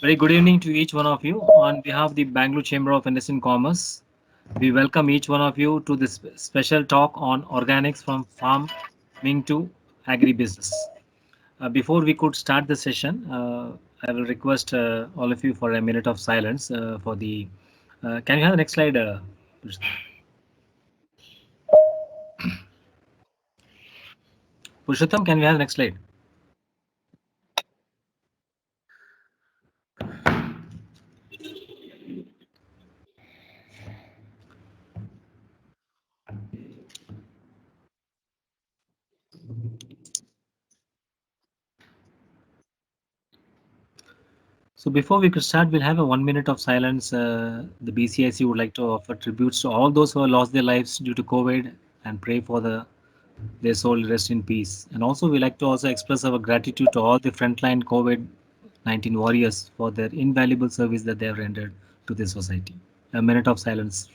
Very good evening to each one of you. On behalf of the Bangalore Chamber of Industry and Commerce, we welcome each one of you to this special talk on organics from farming to agribusiness. Before we could start the session, I will request all of you for a minute of silence for the. Can you have the next slide? Purushottam, can we have the next slide? So before we could start, we'll have a 1 minute of silence. The BCIC would like to offer tributes to all those who have lost their lives due to COVID and pray for their soul rest in peace. And also, we like to also express our gratitude to all the frontline COVID-19 warriors for their invaluable service that they have rendered to the society. A minute of silence.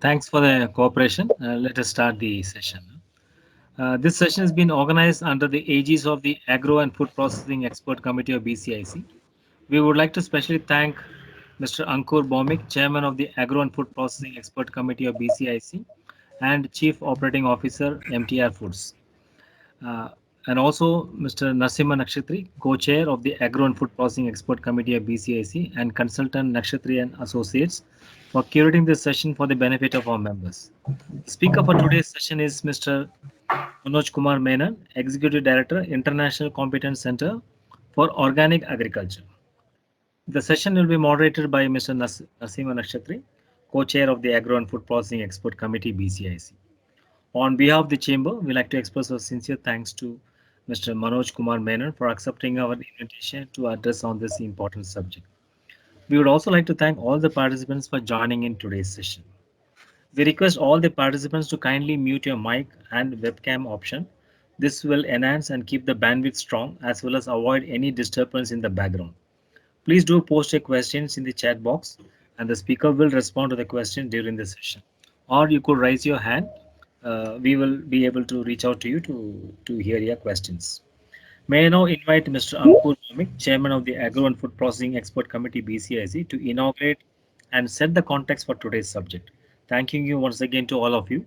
Thanks for the cooperation. Let us start the session. This session has been organized under the aegis of the Agro and Food Processing Expert Committee of BCIC. We would like to specially thank Mr. Ankur Bomik, Chairman of the Agro and Food Processing Expert Committee of BCIC and Chief Operating Officer, MTR Foods. Uh, and also Mr. Narsima Nakshatri, Co-Chair of the Agro and Food Processing Expert Committee of BCIC and Consultant Nakshatri and Associates for curating this session for the benefit of our members. The speaker for today's session is Mr. Manoj Kumar Menon, Executive Director, International Competence Center for Organic Agriculture. The session will be moderated by Mr. Nasima Nakshatri, co-chair of the Agro and Food Processing Expert Committee (BCIC). On behalf of the chamber, we like to express our sincere thanks to Mr. Manoj Kumar Menon for accepting our invitation to address on this important subject. We would also like to thank all the participants for joining in today's session. We request all the participants to kindly mute your mic and webcam option. This will enhance and keep the bandwidth strong as well as avoid any disturbance in the background. Please do post your questions in the chat box and the speaker will respond to the question during the session. Or you could raise your hand. We will be able to reach out to you to hear your questions. May I now invite Mr. Ankur Bhumik, Chairman of the Agro and Food Processing Expert Committee BCIC, to inaugurate and set the context for today's subject. Thanking you once again to all of you.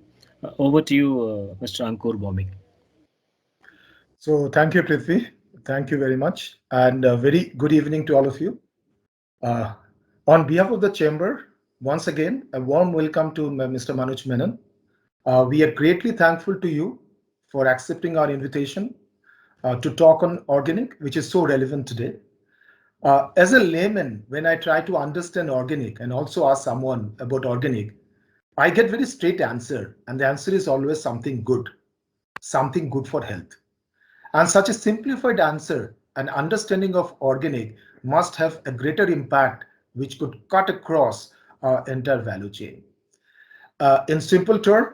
Over to you, Mr. Ankur Bhumik. So thank you, Prithvi. Thank you very much. And a very good evening to all of you. Uh, on behalf of the Chamber, once again, a warm welcome to Mr. Manoj Menon. We are greatly thankful to you for accepting our invitation to talk on organic, which is so relevant today. As a layman, when I try to understand organic and also ask someone about organic, I get very straight answer, and the answer is always something good for health. And such a simplified answer and understanding of organic must have a greater impact which could cut across entire value chain. In simple term,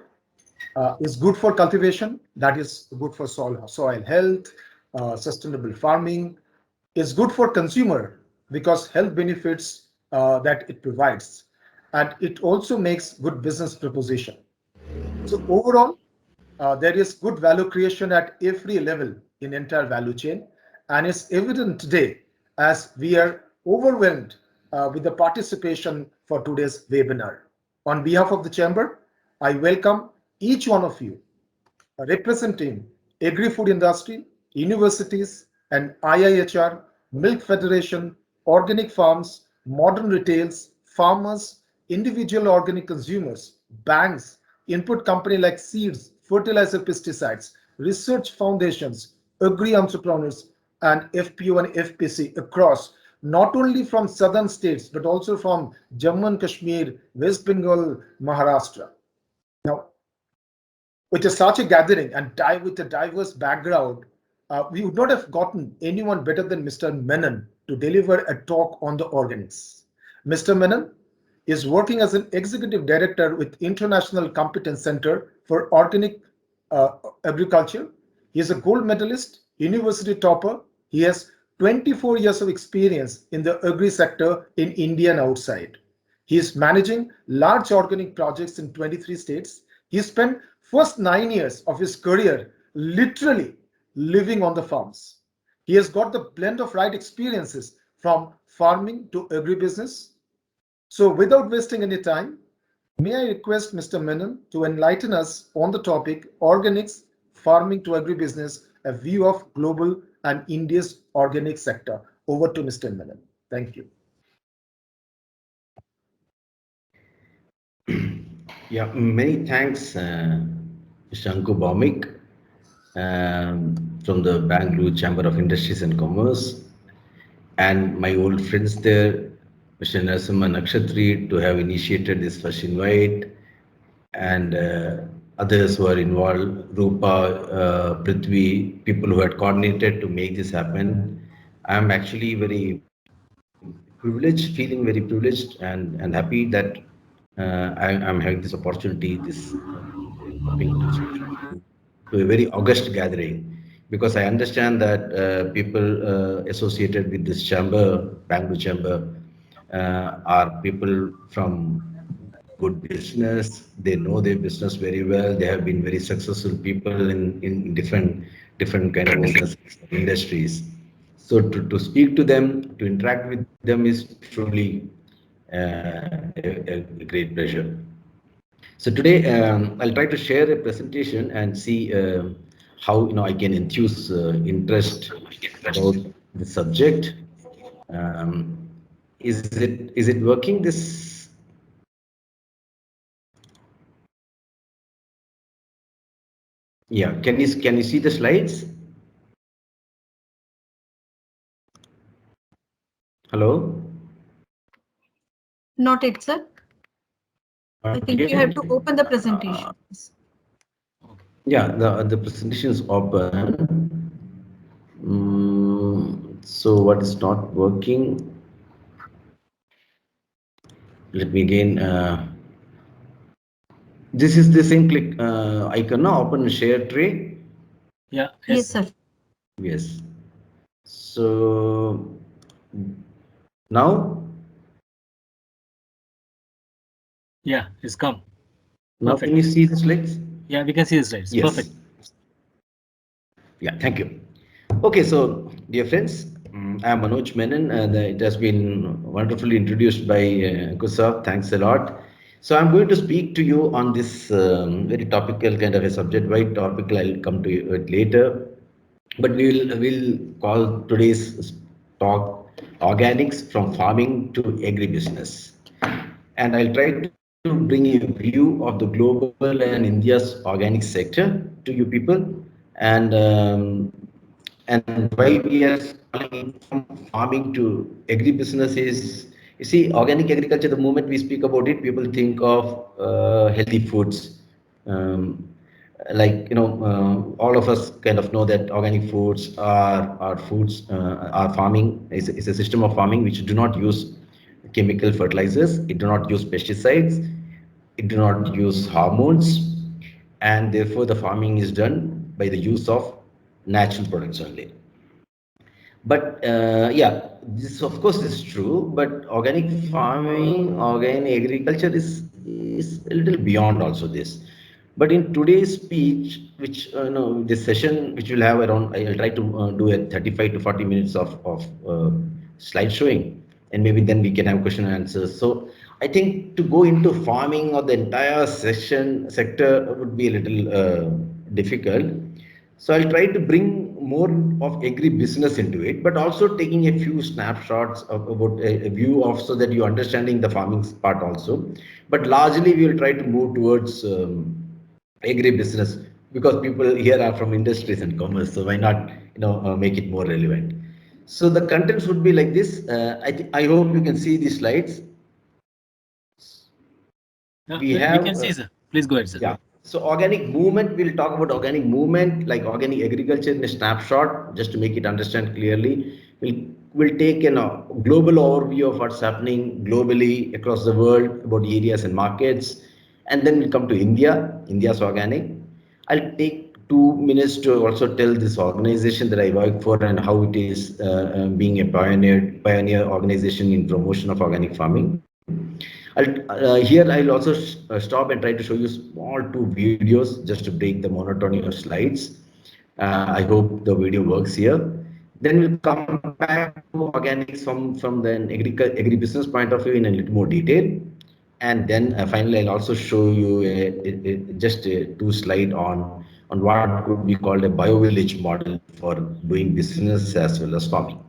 is good for cultivation, that is good for soil health, sustainable farming, is good for consumer because health benefits that it provides, and it also makes good business proposition. So overall, there is good value creation at every level in entire value chain, and it's evident today as we are overwhelmed with the participation for today's webinar. On behalf of the chamber, I welcome each one of you representing agri-food industry, universities, and IIHR, Milk Federation, organic farms, modern retails, farmers, individual organic consumers, banks, input company like seeds, fertilizer, pesticides, research foundations, agri entrepreneurs, and FPO and FPC across not only from southern states but also from Jammu and Kashmir, West Bengal, Maharashtra. Now, with such a gathering and with a diverse background, we would not have gotten anyone better than Mr. Menon to deliver a talk on the organics. Mr. Menon is working as an executive director with International Competence Center for Organic uh, Agriculture. He is a gold medalist, university topper. He has 24 years of experience in the agri sector in India and outside. He is managing large organic projects in 23 states. He spent first 9 years of his career literally living on the farms. He has got the blend of right experiences from farming to agribusiness. So without wasting any time, may I request Mr. Menon to enlighten us on the topic organics, farming to agribusiness, a view of global and India's organic sector. Over to Mr. Menon. Thank you. Yeah, many thanks, Mr. Anku Baumik, from the Bangalore Chamber of Industries and Commerce, and my old friends there, Mr. Narasimha Nakshatri, to have initiated this first invite, and others who are involved, Rupa, Prithvi, people who had coordinated to make this happen. I'm actually very privileged, feeling very privileged and happy that I'm having this opportunity, this coming to a very august gathering, because I understand that people associated with this chamber, Bangalore chamber, are people from good business. They know their business very well. They have been very successful people in different kind of business industries. So to speak to them, to interact with them is truly a great pleasure. So today I'll try to share a presentation and see how I can enthuse interest about the subject. Um, is it working? This, yeah. Can you see the slides? Hello. Not yet, sir. I Not think you have yet. to open the presentation. Yeah, the presentation is open. So what is not working? Let me again. This is the same click icon now. Open share tray. Yeah. Yes, sir. Yes. So now, Yeah, it's come. now Perfect. can you see the slides? Yeah, we can see the slides. Yes. Perfect. Yeah, thank you. Okay, so dear friends, I am Manoj Menon, and it has been wonderfully introduced by Kusa. Thanks a lot. So I'm going to speak to you on this very topical kind of a subject. Why topical? I'll come to it later. But we'll call today's talk organics from farming to agribusiness, and I'll try to bring a view of the global and India's organic sector to you people. And and why we are calling from farming to agribusiness is, you see, organic agriculture. The moment we speak about it, people think of healthy foods. Um, like all of us kind of know that organic foods are foods, are farming is a system of farming which do not use chemical fertilizers, it do not use pesticides, it do not use hormones, and therefore the farming is done by the use of natural products only. But yeah, this of course is true. But organic farming, organic agriculture is a little beyond also this. But in today's speech, which this session, which we'll have around, I'll try to do a 35 to 40 minutes of slide showing, and maybe then we can have question and answers. So I think to go into farming or the entire session sector would be a little difficult. So I'll try to bring more of agri-business into it, but also taking a few snapshots about a view of so that you're understanding the farming part also. But largely, we will try to move towards agri-business because people here are from industries and commerce. So why not, make it more relevant? So the contents would be like this. I hope you can see the slides. We can see, sir. Please go ahead, sir. Yeah. So organic movement, we'll talk about organic movement, like organic agriculture in a snapshot, just to make it understand clearly. We'll take a global overview of what's happening globally across the world about areas and markets. And then we'll come to India, India's organic. I'll take 2 minutes to also tell this organization that I work for and how it is being a pioneer organization in promotion of organic farming. Here I'll also stop and try to show you small 2 videos just to break the monotony of slides. I hope the video works here. Then we'll come back to organics from the agribusiness point of view in a little more detail. And then finally, I'll also show you just a 2 slide on what could be called a bio-village model for doing business as well as farming.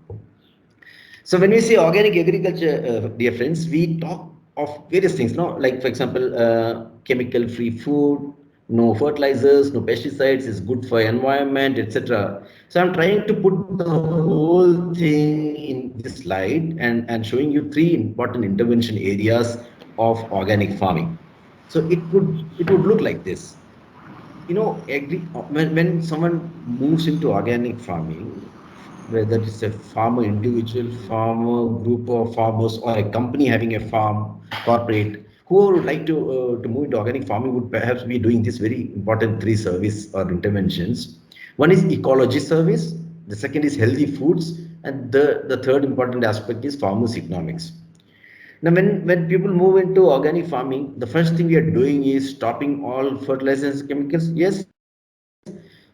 So when we say organic agriculture, dear friends, we talk of various things, no? Like for example, chemical-free food, no fertilizers, no pesticides, is good for environment, etc. So I'm trying to put the whole thing in this slide and showing you 3 important intervention areas of organic farming. So it would look like this. When someone moves into organic farming, whether it's a farmer, individual farmer, group of farmers, or a company having a farm, corporate, whoever would like to move into organic farming would perhaps be doing this very important 3 service or interventions. One is ecology service, the second is healthy foods, and the third important aspect is farmers economics. Now, when people move into organic farming, the first thing we are doing is stopping all fertilizers and chemicals. Yes.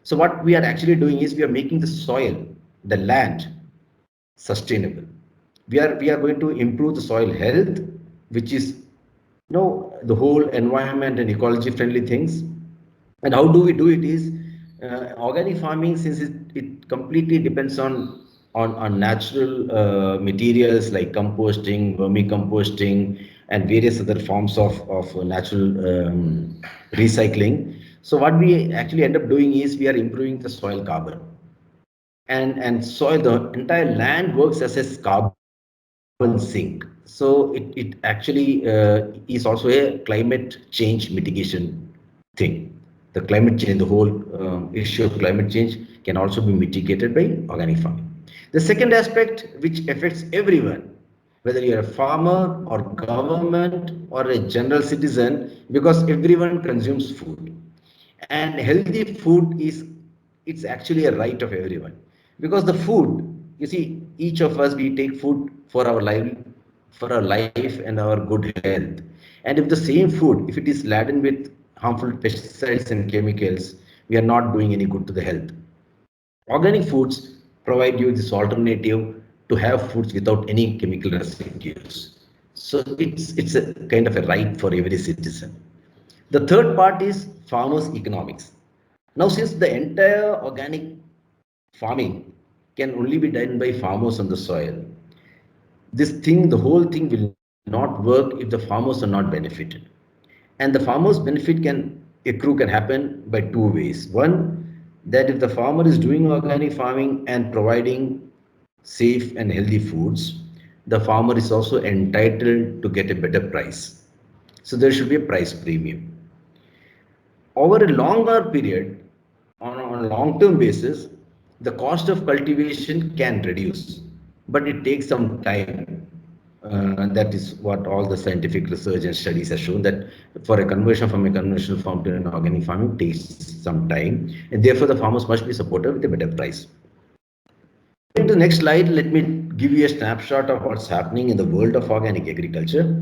So what we are actually doing is we are making the soil, the land, sustainable. We are going to improve the soil health, which is the whole environment and ecology friendly things. And how do we do it is organic farming, since it completely depends on natural materials like composting, vermicomposting, and various other forms of natural recycling. So what we actually end up doing is we are improving the soil carbon. And soil, the entire land works as a carbon sink. So it actually is also a climate change mitigation thing. The climate change, the whole issue of climate change can also be mitigated by organic farming. The second aspect, which affects everyone, whether you're a farmer or government or a general citizen, because everyone consumes food. And healthy food it's actually a right of everyone. Because the food, you see, each of us, we take food for our life and our good health. And if the same food, if it is laden with harmful pesticides and chemicals, we are not doing any good to the health. Organic foods provide you this alternative to have foods without any chemical residues. So it's a kind of a right for every citizen. The third part is farmers' economics. Now, since the entire organic farming can only be done by farmers on the soil, the whole thing will not work if the farmers are not benefited. And the farmers' benefit can happen by 2 ways. One, that if the farmer is doing organic farming and providing safe and healthy foods, the farmer is also entitled to get a better price. So there should be a price premium. Over a longer period, on a long-term basis, the cost of cultivation can reduce, but it takes some time. That is what all the scientific research and studies have shown, that for a conversion from a conventional farm to an organic farming takes some time, and therefore the farmers must be supported with a better price. In the next slide, let me give you a snapshot of what's happening in the world of organic agriculture.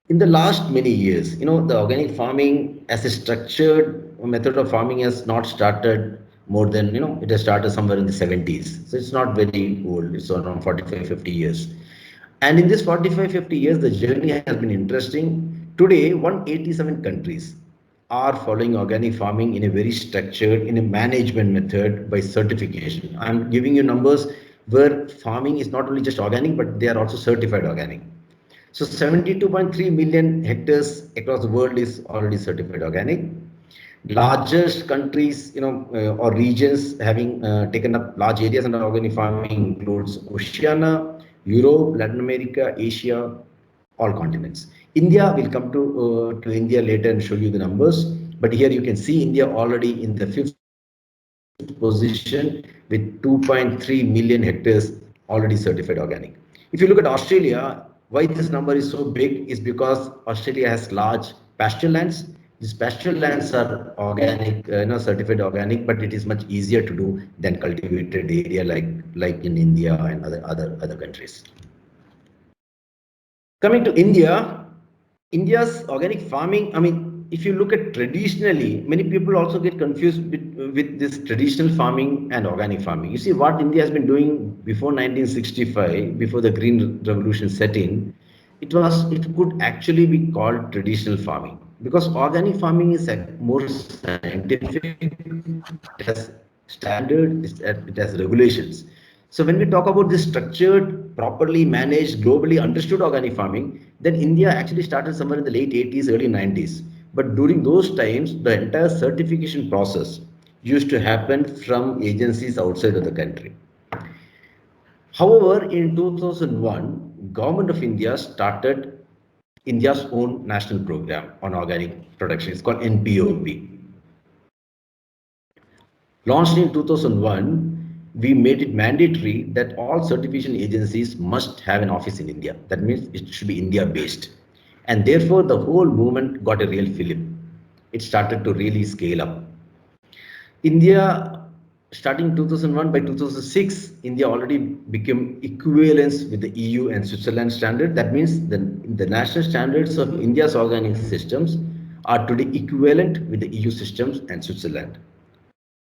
In the last many years, the organic farming as a structured method of farming has not started more than, it has started somewhere in the 70s. So it's not very old. It's around 45, 50 years. And in this 45, 50 years, the journey has been interesting. Today, 187 countries are following organic farming in a very structured, in a management method by certification. I'm giving you numbers where farming is not only just organic, but they are also certified organic. So 72.3 million hectares across the world is already certified organic. Largest countries, or regions having taken up large areas under organic farming includes Oceania, Europe, Latin America, Asia, all continents. India, will come to India later and show you the numbers. But here you can see India already in the 5th position with 2.3 million hectares already certified organic. If you look at Australia, why this number is so big is because Australia has large pasture lands. These pasture lands are organic, certified organic, but it is much easier to do than cultivated area like in India and other countries. Coming to India, India's organic farming, I mean, if you look at traditionally, many people also get confused with this traditional farming and organic farming. You see, what India has been doing before 1965, before the Green Revolution set in, it could actually be called traditional farming because organic farming is more scientific, it has standards, it has regulations. So when we talk about this structured, properly managed, globally understood organic farming, then India actually started somewhere in the late 80s, early 90s. But during those times, the entire certification process used to happen from agencies outside of the country. However, in 2001, Government of India started India's own national program on organic production. It's called NPOP. Launched in 2001, we made it mandatory that all certification agencies must have an office in India. That means it should be India based. And therefore, the whole movement got a real fillip. It started to really scale up. India, starting 2001, by 2006, India already became equivalence with the EU and Switzerland standard. That means the national standards of India's organic systems are today equivalent with the EU systems and Switzerland.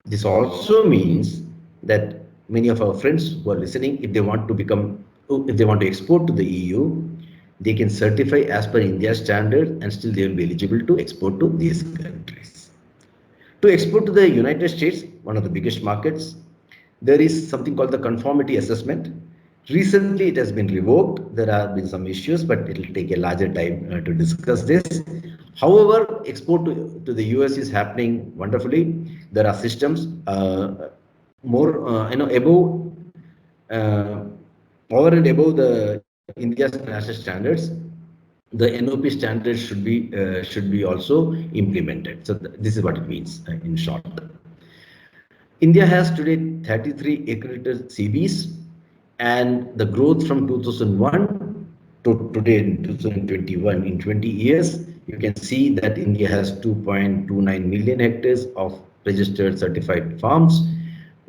This also means that many of our friends who are listening, if they want to export to the EU, they can certify as per India's standard and still they will be eligible to export to these countries. To export to the United States, one of the biggest markets, there is something called the conformity assessment. Recently, it has been revoked. There have been some issues, but it will take a larger time to discuss this. However, export to the US is happening wonderfully. There are systems more, above, uh, over and above the India's national standards. The NOP standards should be also implemented. So this is what it means in short. India has today 33 accredited CBs, and the growth from 2001 to today in 2021, in 20 years, you can see that India has 2.29 million hectares of registered certified farms,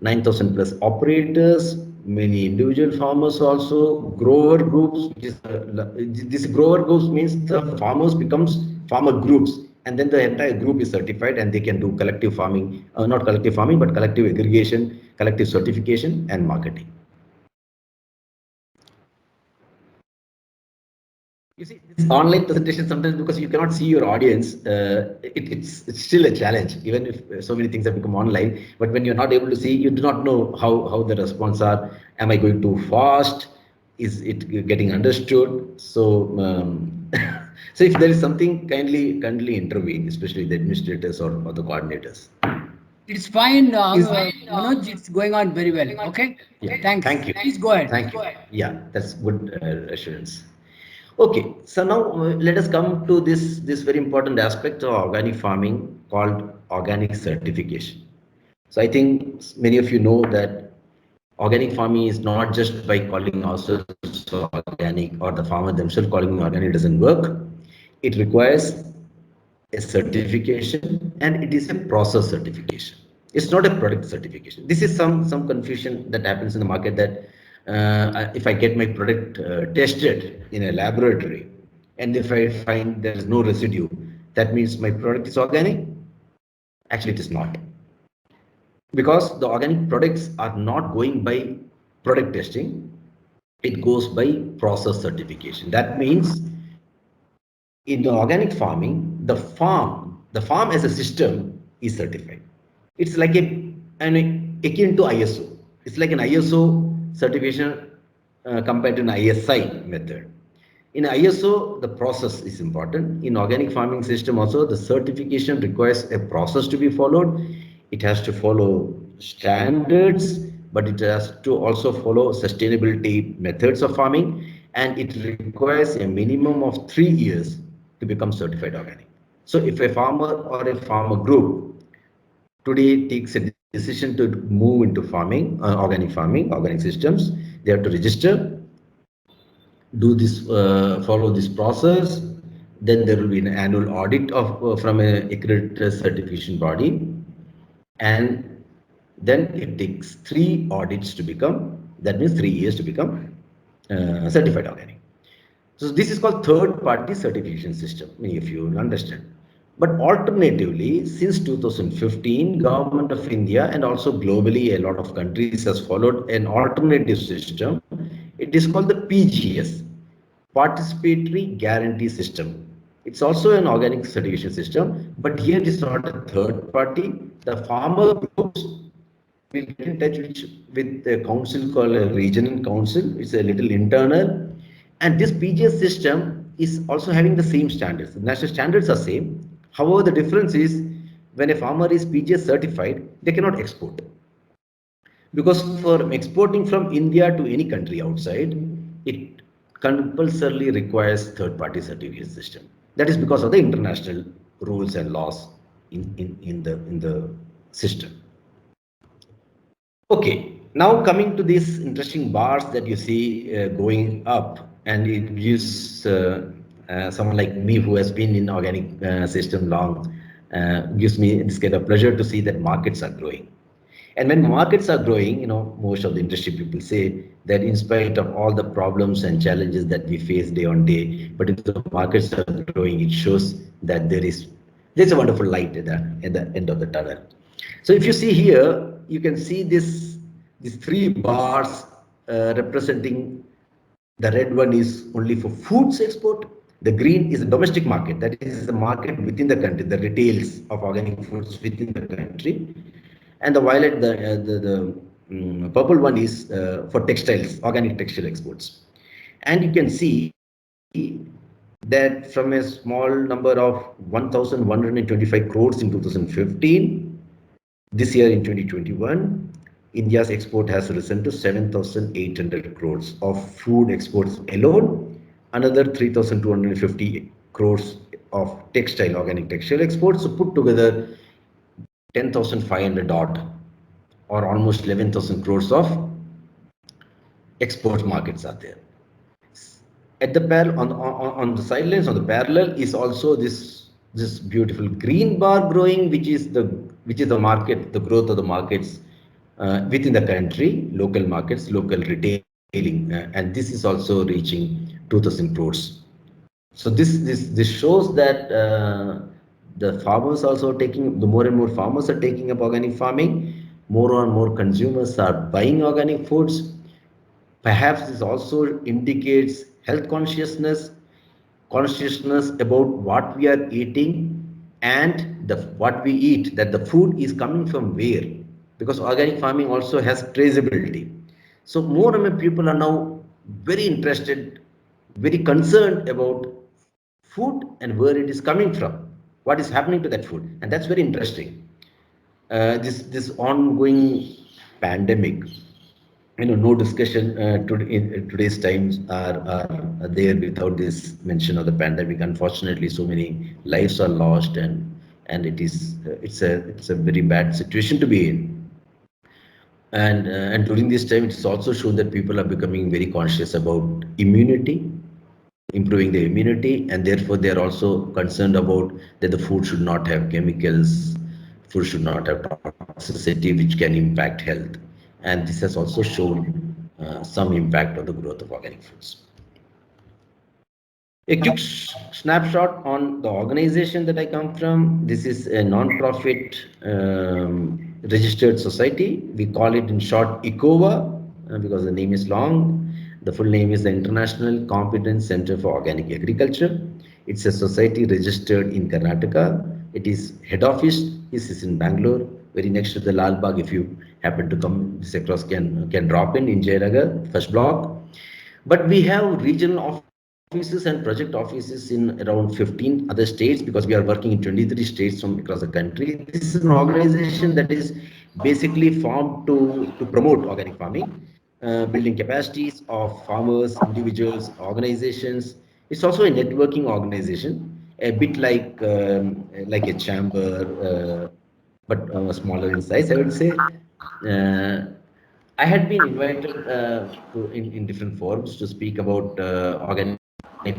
9,000 plus operators, many individual farmers also, grower groups, this grower groups means the farmers becomes farmer groups, and then the entire group is certified and they can do collective farming, not collective farming, but collective aggregation, collective certification and marketing. You see, this online presentation sometimes because you cannot see your audience, it's still a challenge, even if so many things have become online. But when you're not able to see, you do not know how the response are. Am I going too fast? Is it getting understood? So, so if there is something, kindly intervene, especially the administrators or the coordinators. It's fine, Manoj, it's going on very well. Okay? Yeah. Thanks. Thank you. Please go ahead. Thank you. Yeah, that's good assurance. Okay, so now let us come to this very important aspect of organic farming called organic certification. So I think many of you know that organic farming is not just by calling ourselves organic or the farmer themselves calling organic doesn't work. It requires a certification and it is a process certification. It's not a product certification. This is some confusion that happens in the market that if I get my product tested in a laboratory and if I find there is no residue, that means my product is organic. Actually, it is not, because the organic products are not going by product testing. It goes by process certification. That means in the organic farming, the farm the farm as a system is certified. It's like akin to ISO. It's like an ISO certification compared to an ISI method. In ISO, the process is important. In organic farming system also, the certification requires a process to be followed. It has to follow standards, but it has to also follow sustainability methods of farming, and it requires a minimum of 3 years to become certified organic. So if a farmer or a farmer group today takes a decision to move into farming, organic systems, they have to register, do this, follow this process. Then there will be an annual audit of from a accredited certification body, and then it takes 3 audits to become. That means 3 years to become certified organic. So this is called third-party certification system, if you understand. But alternatively, since 2015, Government of India and also globally, a lot of countries has followed an alternative system. It is called the PGS, Participatory Guarantee System. It's also an organic certification system, but here it is not a third party. The farmer groups will get in touch with a council called a regional council. It's a little internal. And this PGS system is also having the same standards. The national standards are same. However, the difference is when a farmer is PGS certified, they cannot export. Because for exporting from India to any country outside, it compulsorily requires third-party certification system. That is because of the international rules and laws in the system. Okay, now coming to these interesting bars that you see going up, and it gives someone like me who has been in organic system long, gives me this kind of pleasure to see that markets are growing. And when markets are growing, most of the industry people say that in spite of all the problems and challenges that we face day on day, but if the markets are growing, it shows that there's a wonderful light at the end of the tunnel. So if you see here, you can see these 3 bars representing. The red one is only for foods export. The green is the domestic market. That is the market within the country, the retails of organic foods within the country. And the violet, the purple one is for textiles, organic textile exports. And you can see that from a small number of 1,125 crores in 2015, this year in 2021, India's export has risen to 7,800 crores of food exports alone, another 3,250 crores of organic textile exports. So put together 10,500 odd, or almost 11,000 crores of export markets are there. At the on the sidelines, on the parallel is also this beautiful green bar growing, which is the market, the growth of the markets within the country, local markets, local retailing, and this is also reaching 2,000 crores. So this shows that the farmers also the more and more farmers are taking up organic farming. More and more consumers are buying organic foods. Perhaps this also indicates health consciousness about what we are eating, and what we eat, that the food is coming from where, because organic farming also has traceability. So more and more people are now very interested, very concerned about food and where it is coming from, what is happening to that food, and that's very interesting. This ongoing pandemic, no discussion in today's times are there without this mention of the pandemic. Unfortunately, so many lives are lost, and it's a very bad situation to be in. And during this time, it's also shown that people are becoming very conscious about immunity, improving their immunity, and therefore they are also concerned about that the food should not have chemicals, food should not have toxicity which can impact health. And this has also shown some impact on the growth of organic foods. A quick snapshot on the organization that I come from. This is a non-profit registered society. We call it in short ICOVA because the name is long. The full name is the International Competence Center for Organic Agriculture. It's a society registered in Karnataka. It is head office is in Bangalore, very next to the Lal Bagh. If you happen to come this across, can drop in Jayanagar, first block. But we have regional offices and project offices in around 15 other states because we are working in 23 states from across the country. This is an organization that is basically formed to promote organic farming, building capacities of farmers, individuals, organizations. It's also a networking organization, a bit like a chamber, but smaller in size, I would say. Uh, I had been invited in different forums to speak about organic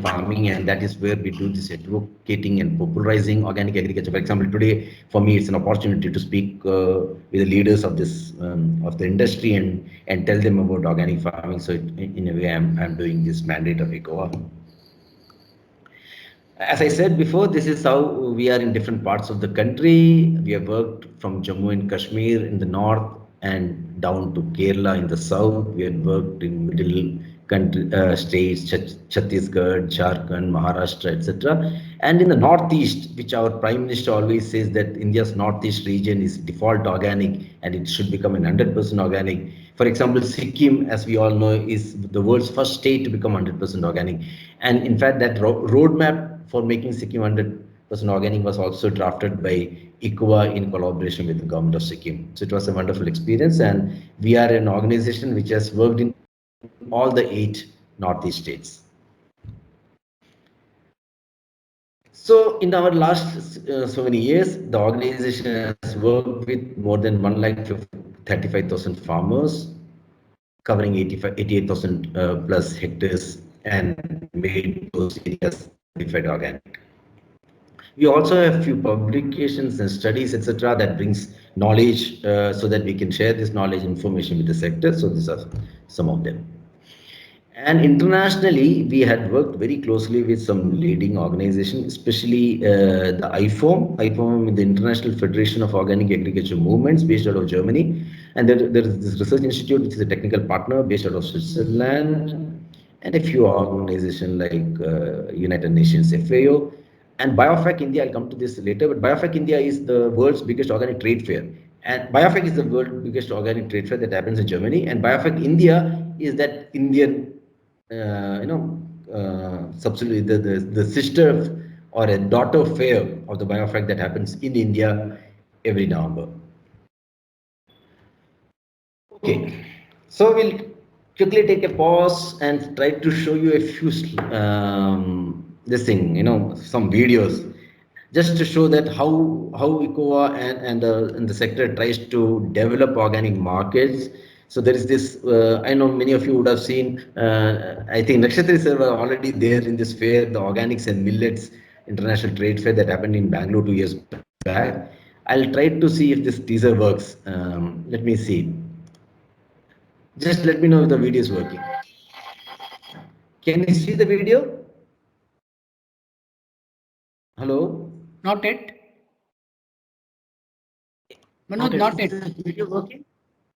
farming, and that is where we do this advocating and popularizing organic agriculture. For example, today for me it's an opportunity to speak with the leaders of this of the industry and tell them about organic farming. So in a way, I'm doing this mandate of ECOA. As I said before, this is how we are in different parts of the country. We have worked from Jammu and Kashmir in the north and down to Kerala in the south. We have worked in middle country states, Chhattisgarh, Jharkhand, Maharashtra, etc. And in the northeast, which our Prime Minister always says that India's northeast region is default organic and it should become an 100% organic. For example, Sikkim, as we all know, is the world's first state to become 100% organic. And in fact, that roadmap for making Sikkim 100% organic was also drafted by ECOA in collaboration with the government of Sikkim. So it was a wonderful experience, and we are an organization which has worked in all the 8 northeast states. So in our last so many years, the organization has worked with more than 1,35,000 farmers, covering 88,000 plus hectares, and made those areas certified organic. We also have few publications and studies, etc., that brings knowledge so that we can share this knowledge information with the sector. So these are some of them. And internationally, we had worked very closely with some leading organizations, especially the IFOM. IFOM is the International Federation of Organic Agriculture Movements, based out of Germany. And there is this research institute, which is a technical partner based out of Switzerland, and a few organizations like United Nations, FAO. And BioFac India, I'll come to this later, but BioFac India is the world's biggest organic trade fair. And BioFac is the world's biggest organic trade fair that happens in Germany. And BioFac India is that Indian, subsidiary, the sister or a daughter fair of the BioFac that happens in India every November. Okay, so we'll quickly take a pause and try to show you a few some videos, just to show that how ECOA and the sector tries to develop organic markets. So there is this, I know many of you would have seen, I think Nakshatri sir were already there in this fair, the Organics and Millets International Trade Fair that happened in Bangalore 2 years back. I'll try to see if this teaser works. Let me see. Just let me know if the video is working. Can you see the video? Hello? Not yet. Manoj, not yet. Is the video working?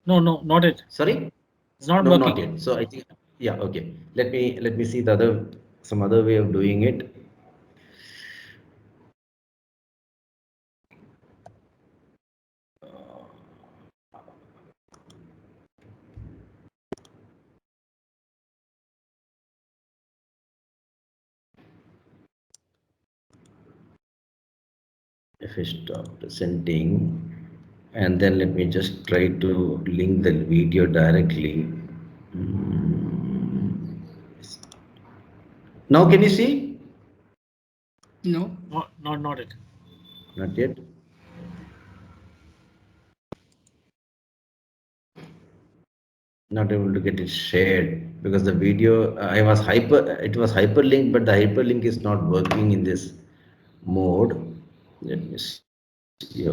No, not it. Sorry? It's not No, working. not yet. So I think, yeah, okay. Let me see some other way of doing it. If I stop presenting, and then let me just try to link the video directly. Now can you see? No. Not it. Not yet. Not able to get it shared because the video it was hyperlinked, but the hyperlink is not working in this mode. Let me see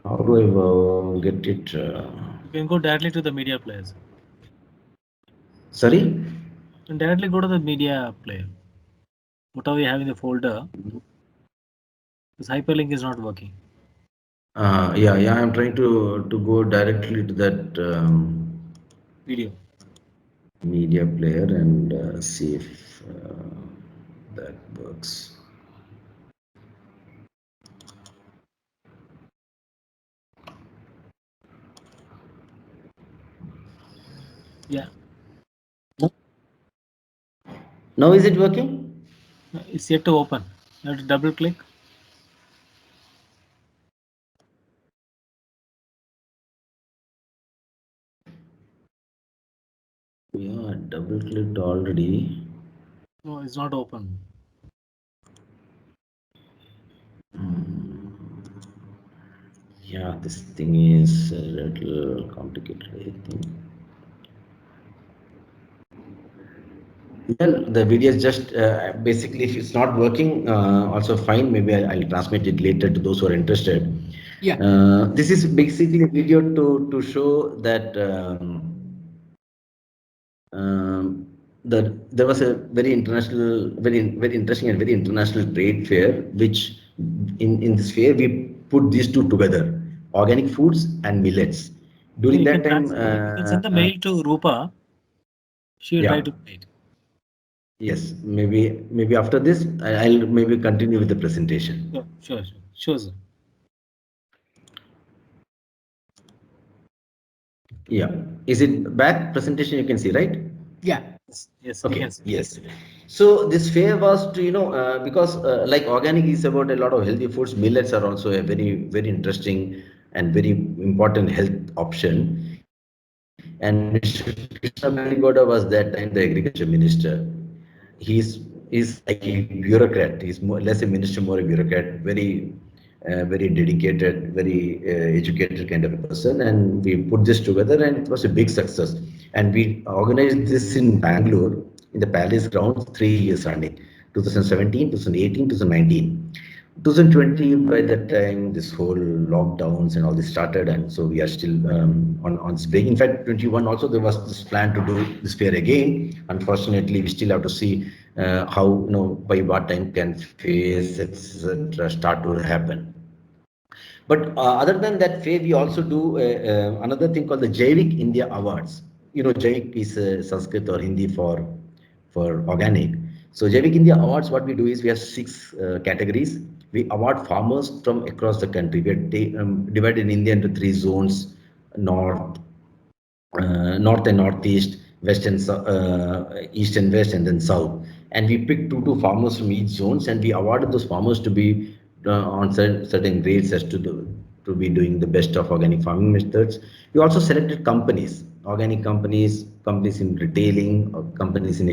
how do I get it? You can go directly to the media players. Sorry? You can directly go to the media player. Whatever you have in the folder, this hyperlink is not working. Yeah, I'm trying to go directly to that Video. media player and see if that works. Yeah. Now is it working? It's yet to open. You have to double click. Yeah, double clicked already. No, it's not open. Yeah, this thing is a little complicated, I think. Well, the video is just basically, if it's not working, also fine. Maybe I'll transmit it later to those who are interested. Yeah. This is basically a video to show that that there was a very international, very interesting and very international trade fair, which in this fair we put these two together, organic foods and millets. During You that can time, you can send the mail to Rupa. She will try yeah. to guide. Yes, maybe after this, I'll maybe continue with the presentation. Sure, sir. Yeah. Is it back? Presentation you can see, right? Yeah. Yes, we Okay. can see. Yes. So this fair was to, because like organic is about a lot of healthy foods, millets are also a very interesting and very important health option. And Mr. Krishna Beligoda was that time the agriculture minister. He's like a bureaucrat. He's more less a minister, more a bureaucrat. Very dedicated, very educated kind of a person. And we put this together, and it was a big success. And we organized this in Bangalore in the Palace grounds 3 years running, 2017, 2018, 2019. 2020, by that time, this whole lockdowns and all this started, and so we are still on this break. In fact, 21 also there was this plan to do this fair again. Unfortunately, we still have to see how, by what time can fairs etc. start to happen. But other than that fair, we also do another thing called the Jaivik India Awards. Jaivik is Sanskrit or Hindi for organic. So Jaivik India Awards, what we do is we have six categories. We award farmers from across the country. We are divided India into three zones: north, north and northeast, west and east and west, and then south. And we picked two farmers from each zones, and we awarded those farmers to be on certain grades as to be doing the best of organic farming methods. We also selected companies, organic companies, companies in retailing, companies in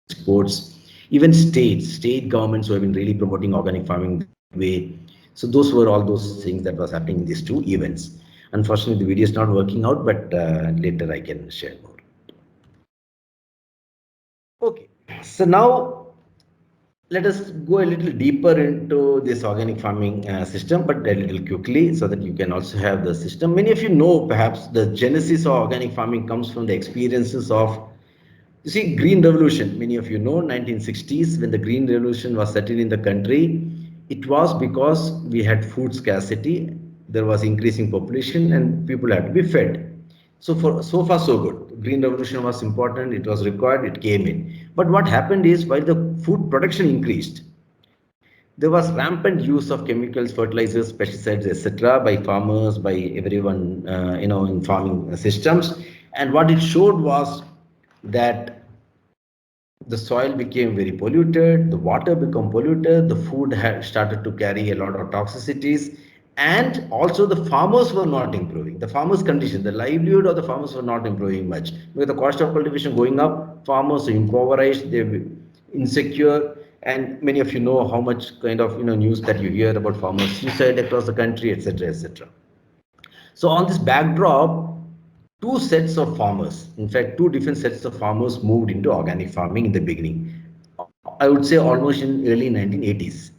exports, even state governments who have been really promoting organic farming that way. So those were all those things that was happening in these two events. Unfortunately, the video is not working out, but later I can share more. Okay, so now let us go a little deeper into this organic farming system, but a little quickly so that you can also have the system. Many of you know perhaps the genesis of organic farming comes from the experiences of, you see, Green Revolution. Many of you know 1960s when the Green Revolution was setting in the country. It was because we had food scarcity, there was increasing population, and people had to be fed. So far so good. Green Revolution was important. It was required. It came in. But what happened is while the food production increased, there was rampant use of chemicals, fertilizers, pesticides, etc., by farmers, by everyone, in farming systems. And what it showed was that the soil became very polluted, the water became polluted, the food had started to carry a lot of toxicities, and also the farmers were not improving. The farmers' condition, the livelihood of the farmers were not improving much. With the cost of cultivation going up, farmers are impoverished, they're insecure, and many of you know how much kind of news that you hear about farmers suicide across the country, etc., etc. So on this backdrop, two sets of farmers, in fact, two different sets of farmers moved into organic farming in the beginning. I would say almost in early 1980s.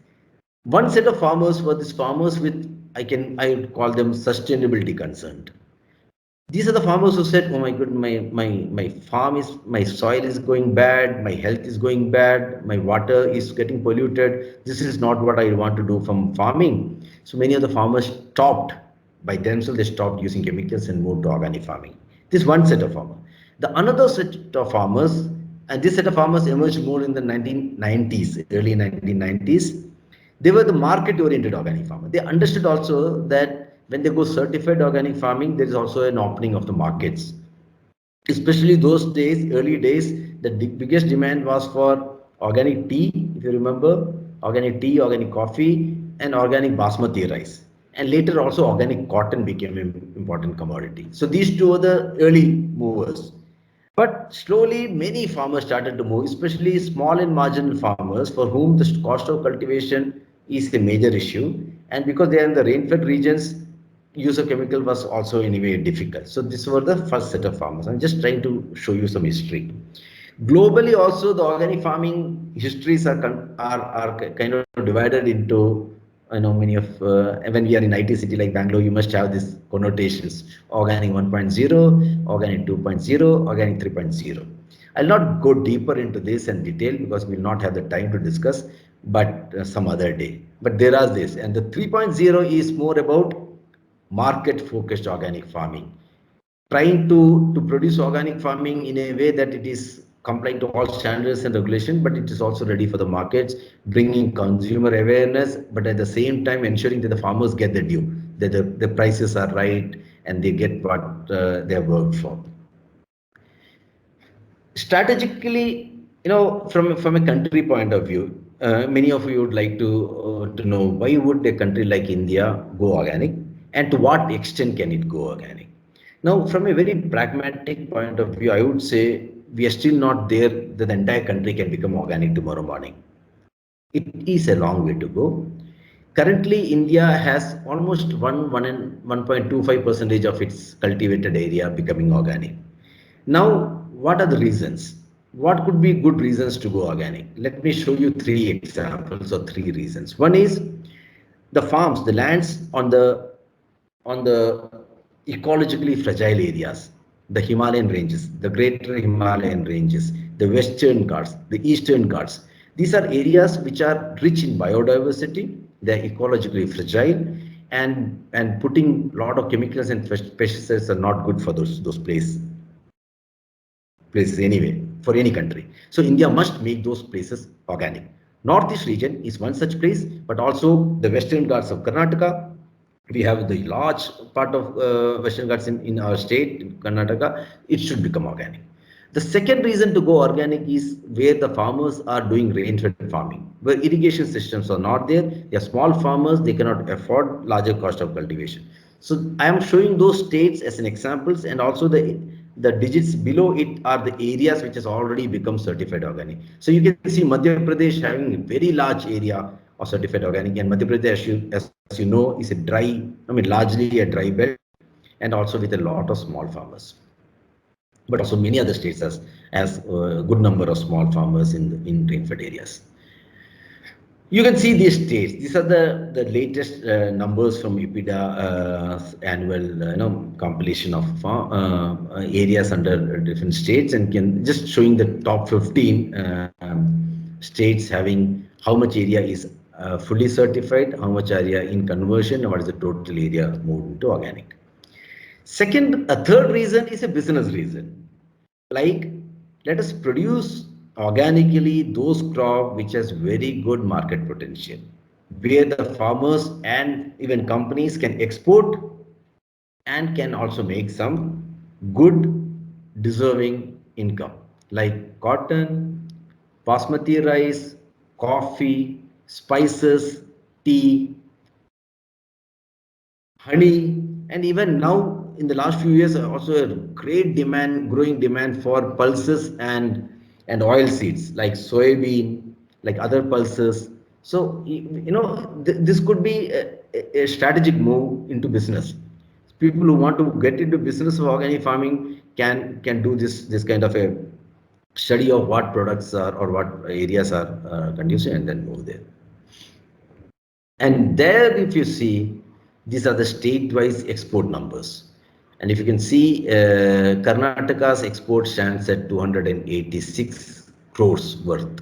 One set of farmers were these farmers with, I would call them sustainability concerned. These are the farmers who said, "Oh my God, my soil is going bad, my health is going bad, my water is getting polluted. This is not what I want to do from farming." So many of the farmers stopped by themselves. They stopped using chemicals and moved to organic farming. This one set of farmers. The another set of farmers and this set of farmers emerged more in the 1990s, early 1990s. They were the market-oriented organic farmer. They understood also that when they go certified organic farming, there is also an opening of the markets. Especially those days, early days, the biggest demand was for organic tea, if you remember, organic tea, organic coffee, and organic basmati rice. And later also organic cotton became an important commodity. So these two are the early movers. But slowly, many farmers started to move, especially small and marginal farmers for whom the cost of cultivation is a major issue. And because they are in the rain-fed regions, use of chemical was also anyway difficult. So these were the first set of farmers. I'm just trying to show you some history. Globally, also the organic farming histories are kind of divided into, many of when we are in IT city like Bangalore, you must have these connotations: organic 1.0, organic 2.0, organic 3.0. I'll not go deeper into this in detail because we'll not have the time to discuss, but some other day. But there are this, and the 3.0 is more about market-focused organic farming, trying to produce organic farming in a way that it is compliant to all standards and regulation, but it is also ready for the markets, bringing consumer awareness, but at the same time ensuring that the farmers get the due, that the prices are right and they get what they have worked for. Strategically, from a country point of view, many of you would like to know why would a country like India go organic, and to what extent can it go organic. Now, from a very pragmatic point of view, I would say we are still not there that the entire country can become organic tomorrow morning. It is a long way to go. Currently, India has almost 1.25% of its cultivated area becoming organic. Now, what are the reasons? What could be good reasons to go organic? Let me show you three examples or three reasons. One is the farms, the lands on the ecologically fragile areas, the Himalayan ranges, the greater Himalayan ranges, the Western Ghats, the Eastern Ghats. These are areas which are rich in biodiversity, they're ecologically fragile, and putting a lot of chemicals and pesticides are not good for those places anyway, for any country. So India must make those places organic. Northeast region is one such place, but also the Western Ghats of Karnataka. We have the large part of Western Ghats in our state, in Karnataka. It should become organic. The second reason to go organic is where the farmers are doing rain-fed farming, where irrigation systems are not there. They are small farmers, they cannot afford larger cost of cultivation. So I am showing those states as an examples, and also the digits below it are the areas which has already become certified organic. So you can see Madhya Pradesh having a very large area of certified organic, and Madhya Pradesh, as you know, is largely a dry belt, and also with a lot of small farmers. But also many other states has a good number of small farmers in rain-fed areas. You can see these states. These are the latest numbers from EPIDA annual compilation of areas under different states, and just showing the top 15 states having how much area is fully certified, how much area in conversion, and what is the total area moved into organic. A third reason is a business reason. Like, let us produce organically those crops which has very good market potential, where the farmers and even companies can export and can also make some good deserving income, like cotton, basmati rice, coffee, spices, tea, honey, and even now in the last few years also a great demand, growing demand for pulses and oil seeds like soybean, like other pulses. So this could be a strategic move into business. People who want to get into business of organic farming can do this kind of a study of what products are or what areas are conducive, and then move there. And there, if you see, these are the state-wise export numbers. And if you can see, Karnataka's export stands at 286 crores worth,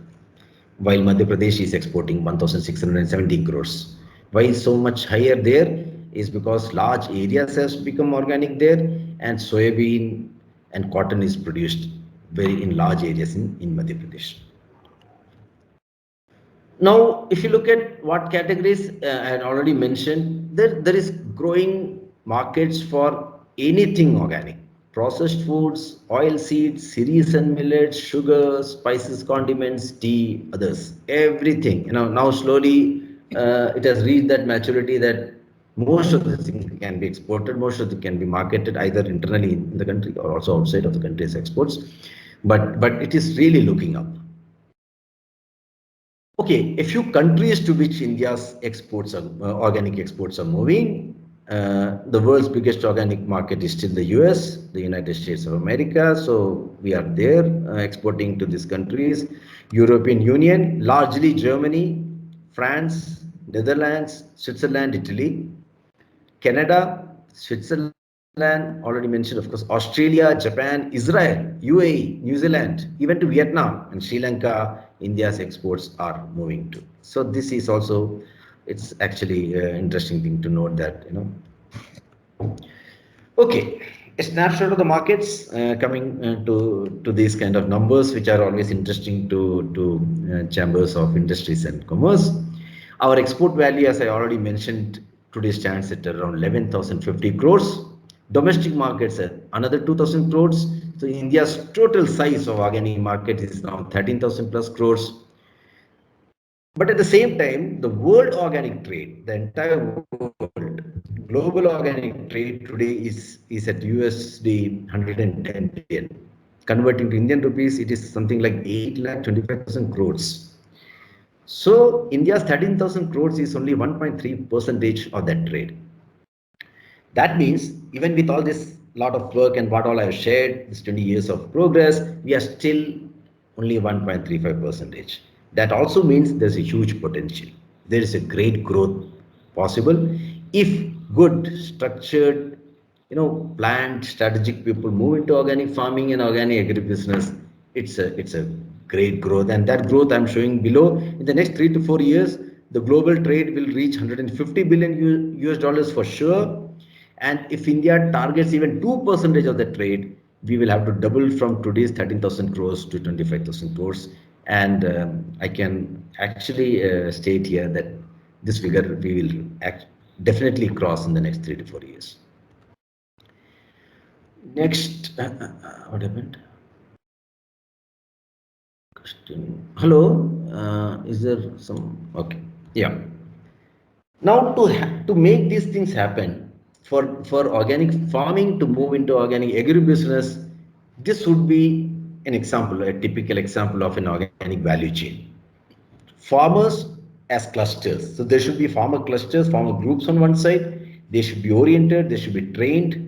while Madhya Pradesh is exporting 1,670 crores. Why so much higher there is because large areas has become organic there, and soybean and cotton is produced very in large areas in Madhya Pradesh. Now, if you look at what categories I had already mentioned, there is growing markets for anything organic. Processed foods, oil seeds, cereals and millets, sugar, spices, condiments, tea, others, everything. Now slowly it has reached that maturity that most of the things can be exported, most of it can be marketed either internally in the country or also outside of the country as exports. But it is really looking up. Okay, a few countries to which India's exports are organic exports are moving. The world's biggest organic market is still the US, the United States of America. So we are there exporting to these countries. European Union, largely Germany, France, Netherlands, Switzerland, Italy, Canada, Switzerland, already mentioned, of course, Australia, Japan, Israel, UAE, New Zealand, even to Vietnam and Sri Lanka, India's exports are moving to. So this is also, it's actually an interesting thing to note that, Okay, a snapshot of the markets coming to these kind of numbers, which are always interesting to chambers of industries and commerce. Our export value, as I already mentioned, today stands at around 11,050 crores. Domestic markets at another 2,000 crores. So India's total size of organic market is now 13,000 plus crores. But at the same time, the world organic trade, the entire world, global organic trade today is at USD 110 billion. Converting to Indian rupees, it is something like 8,25,000 crores. So India's 13,000 crores is only 1.3% of that trade. That means even with all this lot of work and what all I've shared, this 20 years of progress, we are still only 1.35%. That also means there's a huge potential. There is a great growth possible if good, structured, planned, strategic people move into organic farming and organic agribusiness. It's a great growth, and that growth I'm showing below. In the next 3 to 4 years, the global trade will reach 150 billion US dollars for sure. And if India targets even 2% of the trade, we will have to double from today's 13,000 crores to 25,000 crores. And I can actually state here that this figure we will definitely cross in the next 3 to 4 years. Next, what happened? Hello, is there some? Okay, yeah. Now to make these things happen, for organic farming to move into organic agribusiness, this would be an example, a typical example of an organic value chain. Farmers as clusters. So there should be farmer clusters, farmer groups on one side. They should be oriented, they should be trained.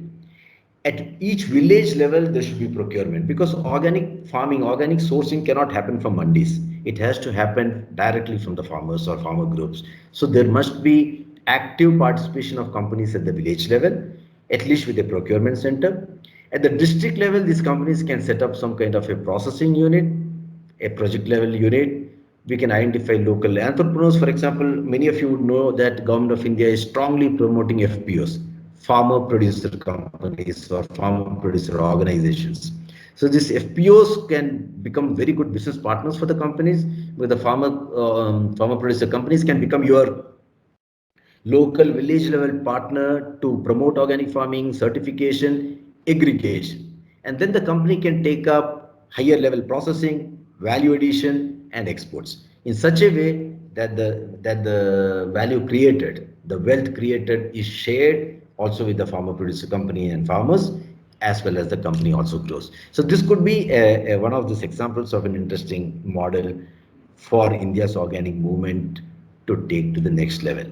At each village level, there should be procurement, because organic farming, organic sourcing cannot happen from mandis. It has to happen directly from the farmers or farmer groups. So there must be active participation of companies at the village level, at least with a procurement center. At the district level, these companies can set up some kind of a processing unit, a project level unit. We can identify local entrepreneurs. For example, many of you would know that Government of India is strongly promoting FPOs, farmer producer companies or farmer producer organizations. So these FPOs can become very good business partners for the companies, where the farmer producer companies can become your local village level partner to promote organic farming, certification, aggregation. And then the company can take up higher level processing, value addition, and exports in such a way that the value created, the wealth created is shared also with the farmer producer company and farmers, as well as the company also grows. So this could be one of these examples of an interesting model for India's organic movement to take to the next level.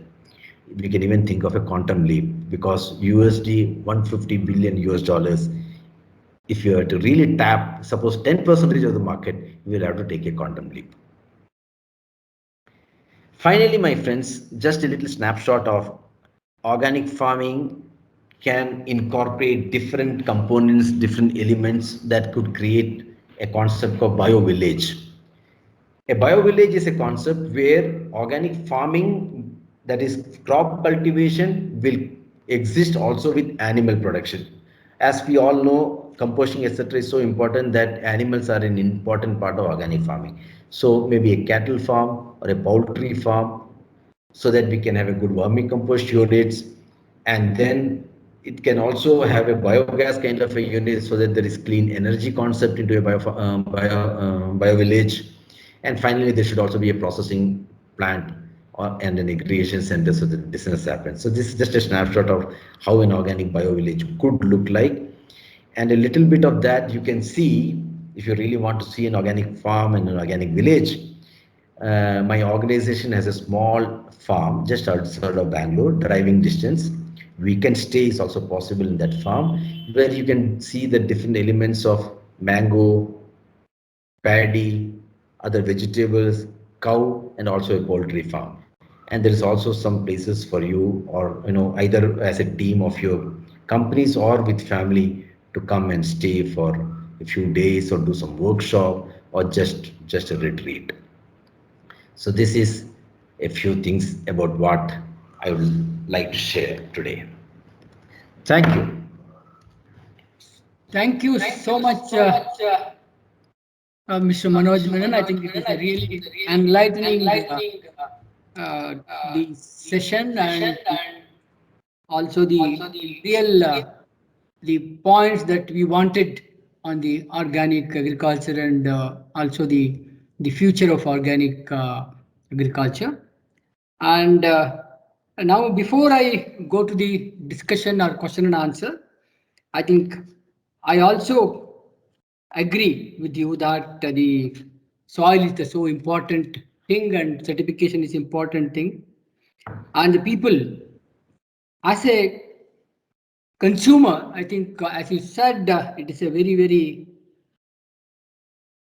We can even think of a quantum leap, because USD 150 billion US dollars, if you are to really tap, suppose 10% of the market, you will have to take a quantum leap. Finally, my friends, just a little snapshot of organic farming can incorporate different components, different elements that could create a concept called bio-village. A bio-village is a concept where organic farming, that is crop cultivation, will exist also with animal production. As we all know, composting, etc., is so important that animals are an important part of organic farming. So maybe a cattle farm or a poultry farm, so that we can have a good vermicompost units, and then it can also have a biogas kind of a unit, so that there is clean energy concept into a bio village. And finally, there should also be a processing plant and an aggregation center, so that business happens. So this is just a snapshot of how an organic bio village could look like. And a little bit of that you can see if you really want to see an organic farm and an organic village. My organization has a small farm just outside of Bangalore, driving distance. Weekend stay is also possible in that farm, where you can see the different elements of mango, paddy, other vegetables, cow, and also a poultry farm. And there is also some places for you, or either as a team of your companies or with family, to come and stay for a few days or do some workshop or just a retreat. So this is a few things about what I would like to share today. Thank you. Thank you so much, Mr. Manoj Menon. I think it is a really enlightening the session, and also the real the points that we wanted on the organic agriculture, and also the future of organic agriculture. And now, before I go to the discussion or question and answer, I think I also agree with you that the soil is the so important thing, and certification is important thing. And the people, as a consumer, I think, as you said, it is a very, very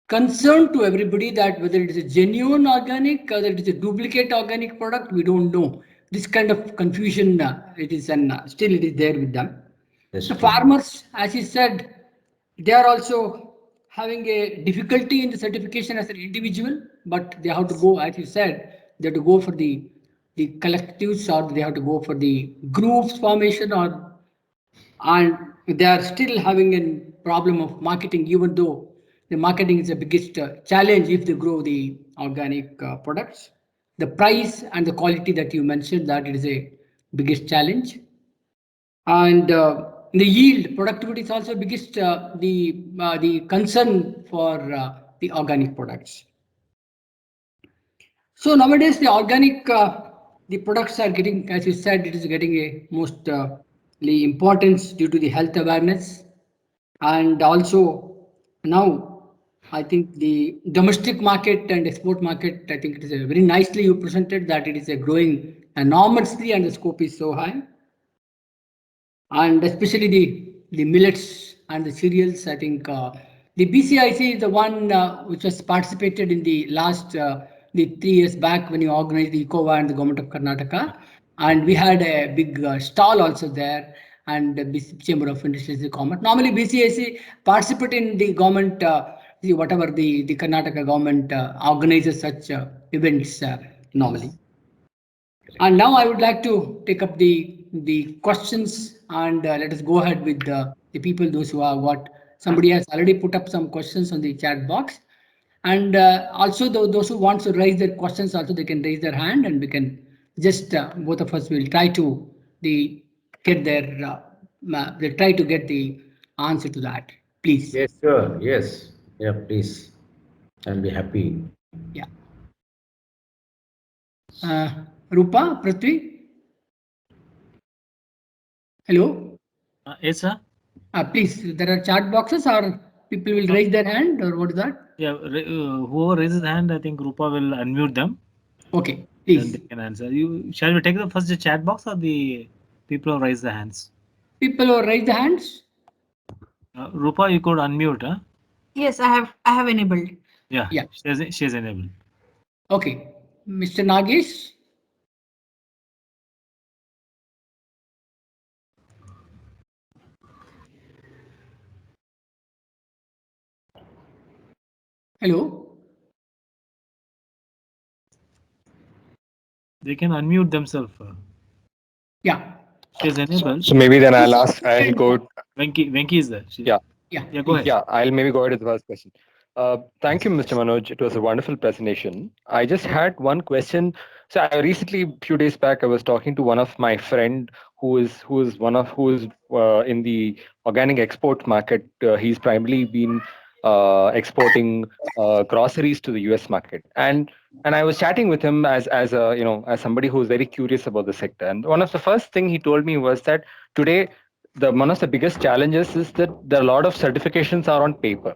concern to everybody that whether it is a genuine organic, whether it is a duplicate organic product, we don't know. This kind of confusion, it is, and still it is there with them. That's The true. farmers, as you said, they are also having a difficulty in the certification as an individual, but they have to go, as you said, they have to go for the collectives, or they have to go for the groups formation, or and they are still having a problem of marketing, even though the marketing is the biggest challenge if they grow the organic products. The price and the quality that you mentioned, that it is a biggest challenge. And the yield, productivity is also biggest the concern for the organic products. So nowadays the organic the products are getting, as you said, it is getting a most importance due to the health awareness, and also now I think the domestic market and export market, I think it is a very nicely you presented that it is a growing enormously and the scope is so high. And especially the millets and the cereals, I think the BCIC is the one which has participated in the last the 3 years back when you organized the ECOVA and the government of Karnataka, and we had a big stall also there, and the Chamber of Industries and Commerce. Normally BCIC participate in the government, whatever the Karnataka government organizes such events normally. And now I would like to take up the questions, and let us go ahead with the people, those who are somebody has already put up some questions on the chat box. And also those who want to raise their questions, also they can raise their hand, and we can just, both of us will try to get their, they try to get the answer to that. Please. Yes, sure. Yes. Yeah, please. I'll be happy. Yeah. Rupa, Prithvi? Hello? Yes, sir. Please, there are chat boxes, or people will raise their hand, or what is that? Yeah, whoever raises hand, I think Rupa will unmute them. Okay, Then please. they can answer. Shall we take the first chat box or the people who raise the hands? People who raise the hands? Rupa, you could unmute, huh? Yes, I have enabled. Yeah, Yeah. she has enabled. Okay, Mr. Nagesh? Hello? They can unmute themselves. Yeah. She has enabled. So maybe then I'll ask. I'll go. Venki is there. Yeah. Yeah, go ahead. Yeah, I'll maybe go ahead with the first question. Thank you, Mr. Manoj. It was a wonderful presentation. I just had one question. So I recently, a few days back, I was talking to one of my friend who is in the organic export market. He's primarily been exporting groceries to the US market, and I was chatting with him as a as somebody who's very curious about the sector. And one of the first thing he told me was that today the one of the biggest challenges is that there are a lot of certifications are on paper,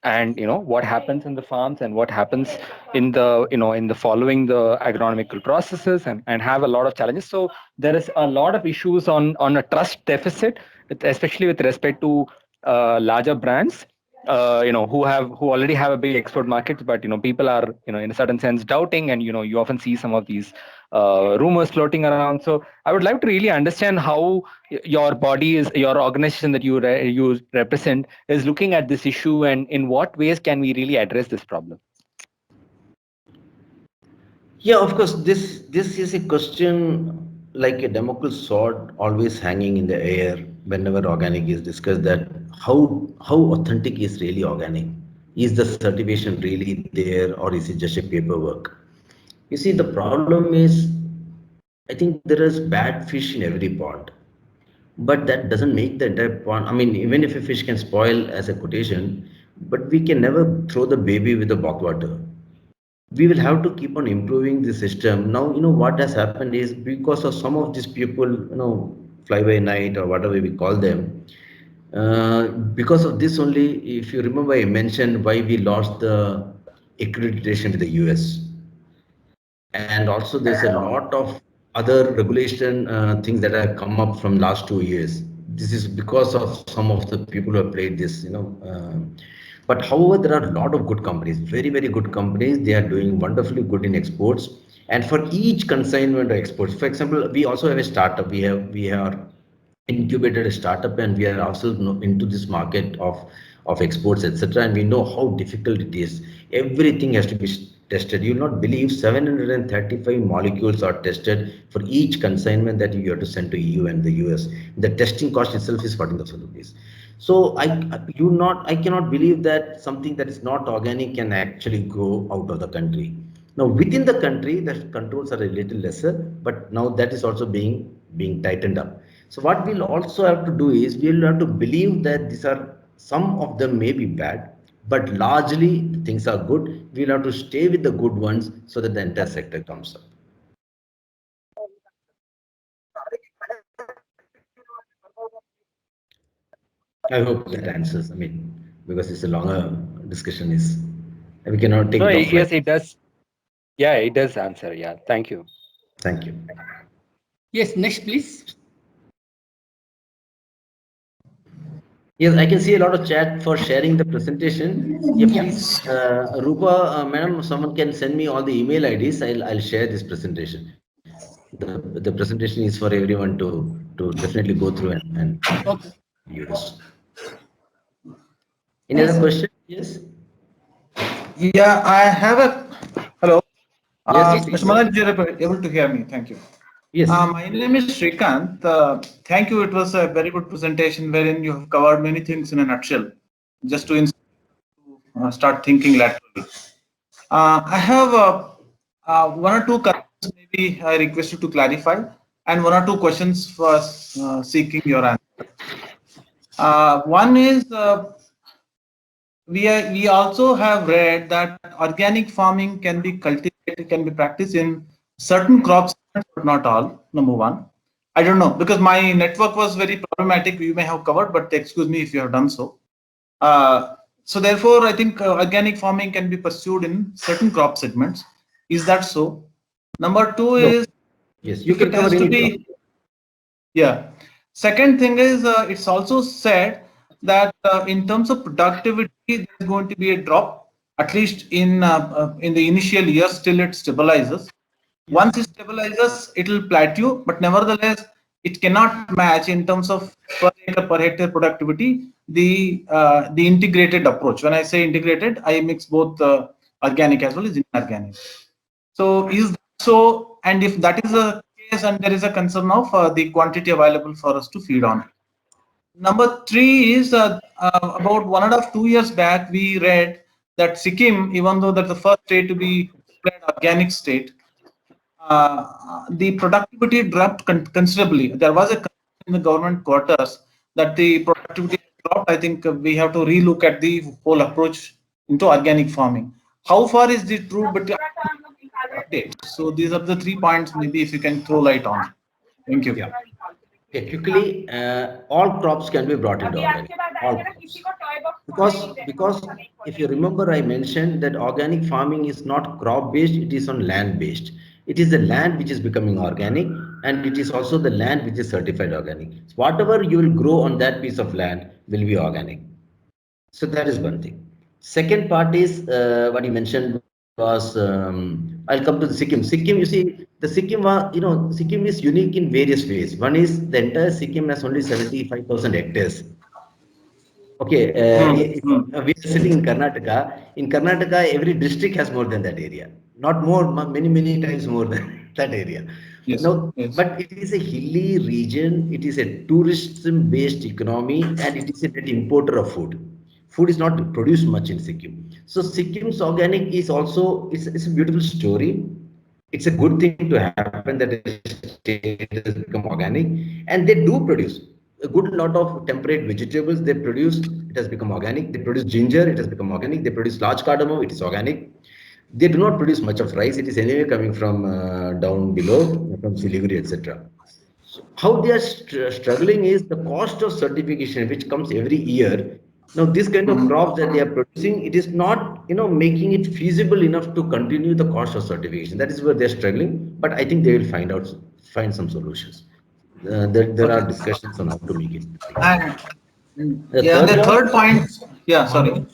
and what happens in the farms and what happens in the in the following the agronomical processes, and have a lot of challenges. So there is a lot of issues on a trust deficit, especially with respect to larger brands, who already have a big export market, but people are in a certain sense doubting, and you often see some of these rumors floating around. So I would like to really understand how your organization that you represent is looking at this issue, and in what ways can we really address this problem? Yeah, of course, this is a question like a Damocles sword always hanging in the air whenever organic is discussed, that how authentic is really organic? Is the certification really there, or is it just a paperwork? You see, the problem is, I think there is bad fish in every pond, but that doesn't make the entire pond. I mean, even if a fish can spoil as a quotation, but we can never throw the baby with the bathwater. We will have to keep on improving the system. Now, what has happened is, because of some of these people, fly by night or whatever we call them, because of this only, if you remember, I mentioned why we lost the accreditation to the US. And also there's a lot of other regulation things that have come up from last 2 years. This is because of some of the people who have played this, but however, there are a lot of good companies, very, very good companies. They are doing wonderfully good in exports. And for each consignment of exports, for example, we also have a startup. We are incubated a startup, and we are also into this market of exports, etc. And we know how difficult it is. Everything has to be tested. You will not believe 735 molecules are tested for each consignment that you have to send to EU and the US. The testing cost itself is 14,000 rupees. So I cannot believe that something that is not organic can actually go out of the country. Now within the country, the controls are a little lesser, but now that is also being tightened up. So what we'll also have to do is we'll have to believe that these are, some of them may be bad, but largely things are good. We'll have to stay with the good ones so that the entire sector comes up. I hope that answers. I mean, because it's a longer discussion, we cannot take No, it offline. yes, it does. Yeah, it does answer. Yeah, thank you. Thank you. Yes, next, please. Yes, I can see a lot of chat for sharing the presentation. Yeah, please, Rupa, madam, someone can send me all the email IDs. I'll share this presentation. The presentation is for everyone to definitely go through and use. Any other question? Yes. Yeah, I have a hello. Yes. Mr. Manoj, you're able to hear me. Thank you. Yes. My name is Shrikant. Thank you. It was a very good presentation wherein you have covered many things in a nutshell. Just to start thinking laterally. I have one or two concerns, maybe I request you to clarify, and one or two questions for seeking your answer. One is we also have read that organic farming can be cultivated, can be practiced in certain crops, but not all. Number one, I don't know, because my network was very problematic. You may have covered, but excuse me if you have done so. So therefore, I think organic farming can be pursued in certain crop segments. Is that so? Number two is, yes, you can cover any crop. Yeah. Second thing is, it's also said that in terms of productivity, there's going to be a drop, at least in the initial years till it stabilizes. Once it stabilizes, it will plateau, but nevertheless, it cannot match in terms of per hectare productivity the integrated approach. When I say integrated, I mix both organic as well as inorganic. So is that so? And if that is the case, and there is a concern of the quantity available for us to feed on. Number three is about 1.5 to 2 years back, we read that Sikkim, even though that's the first state to be declared organic state, the productivity dropped considerably. There was a concern in the government quarters that the productivity dropped. I think we have to relook at the whole approach into organic farming. How far is the true but update? So these are the 3 points. Maybe if you can throw light on. Thank you. Yeah. Okay, quickly, all crops can be brought into organic. All crops. Because if you remember, I mentioned that organic farming is not crop based; it is on land based. It is the land which is becoming organic, and it is also the land which is certified organic. So whatever you will grow on that piece of land will be organic. So that is one thing. Second part is what you mentioned was I'll come to the Sikkim. Sikkim, you see, the Sikkim, Sikkim is unique in various ways. One is the entire Sikkim has only 75,000 hectares. Okay, we are sitting in Karnataka. In Karnataka, every district has more than that area. Not more, many times more than that area. Yes. No, Yes. but it is a hilly region. It is a tourism-based economy, and it is a net importer of food. Food is not produced much in Sikkim. So Sikkim's organic is also it's a beautiful story. It's a good thing to happen that a state has become organic, and they do produce a good lot of temperate vegetables. They produce, it has become organic. They produce ginger, it has become organic. They produce large cardamom, it is organic. They do not produce much of rice. It is anyway coming from down below, from Siliguri, etc. So how they are struggling is the cost of certification, which comes every year. Now, this kind of crops that they are producing, it is not, making it feasible enough to continue the cost of certification. That is where they're struggling. But I think they will find some solutions. There are discussions on how to make it. And the third point, sorry.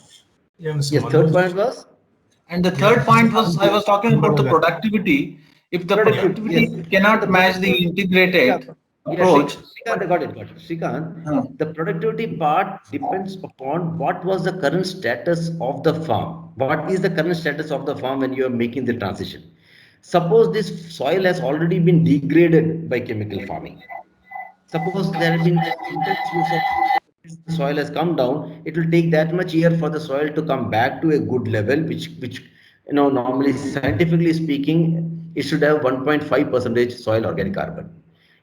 Yes, third point was? And the third point was, I was talking about the productivity. If the productivity cannot match the integrated approach. Srikanth, got it. Srikanth, the productivity part depends upon what was the current status of the farm. What is the current status of the farm when you are making the transition? Suppose this soil has already been degraded by chemical farming. Suppose there has been intense use of the soil has come down, it will take that much year for the soil to come back to a good level, which normally scientifically speaking, it should have 1.5% soil organic carbon.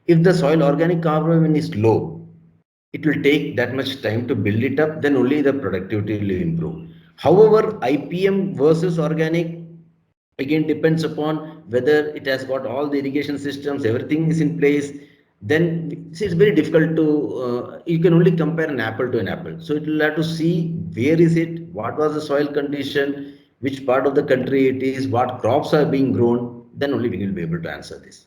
If the soil organic carbon is low, it will take that much time to build it up, then only the productivity will improve. However, IPM versus organic again depends upon whether it has got all the irrigation systems, everything is in place. Then it's very difficult to, you can only compare an apple to an apple. So it will have to see where is it, what was the soil condition, which part of the country it is, what crops are being grown, then only we will be able to answer this.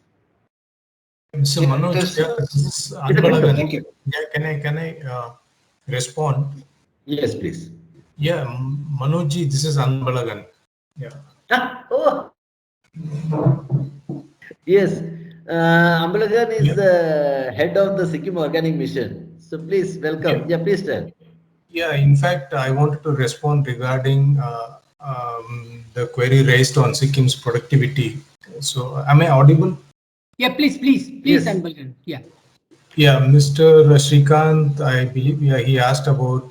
Mr. Manoj, this is Anbalagan. Thank you. Yeah, can I respond? Yes, please. Yeah, Manojji, this is Anbalagan. Yeah. Yes, Anbalagan is the head of the Sikkim Organic Mission. So please welcome. Yeah, please tell. Yeah, in fact, I wanted to respond regarding the query raised on Sikkim's productivity. So, am I audible? Yeah, please, yes. Anbalagan. Yeah. Yeah, Mr. Srikanth, I believe he asked about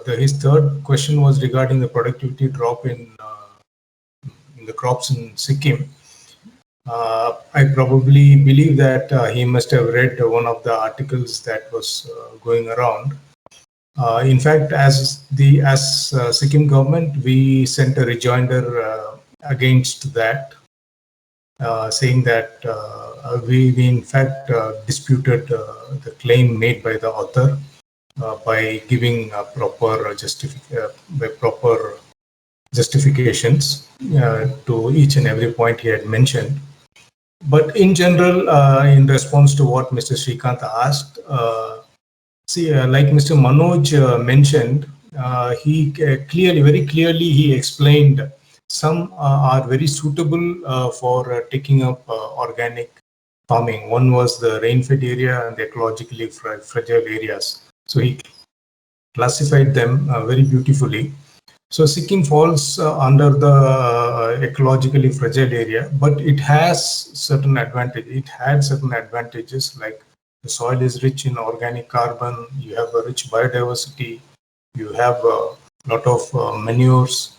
his third question was regarding the productivity drop in the crops in Sikkim. I probably believe that he must have read one of the articles that was going around. In fact, as Sikkim government, we sent a rejoinder against that, saying that we in fact disputed the claim made by the author by giving proper justifications to each and every point he had mentioned. But in general, in response to what Mr. Srikanth asked, like Mr. Manoj mentioned, he very clearly he explained some are very suitable for taking up organic farming. One was the rain-fed area and the ecologically fragile areas. So he classified them very beautifully. So Sikkim falls under the ecologically fragile area, but it has certain advantages. It had certain advantages like The soil is rich in organic carbon. You have a rich biodiversity. You have a lot of manures.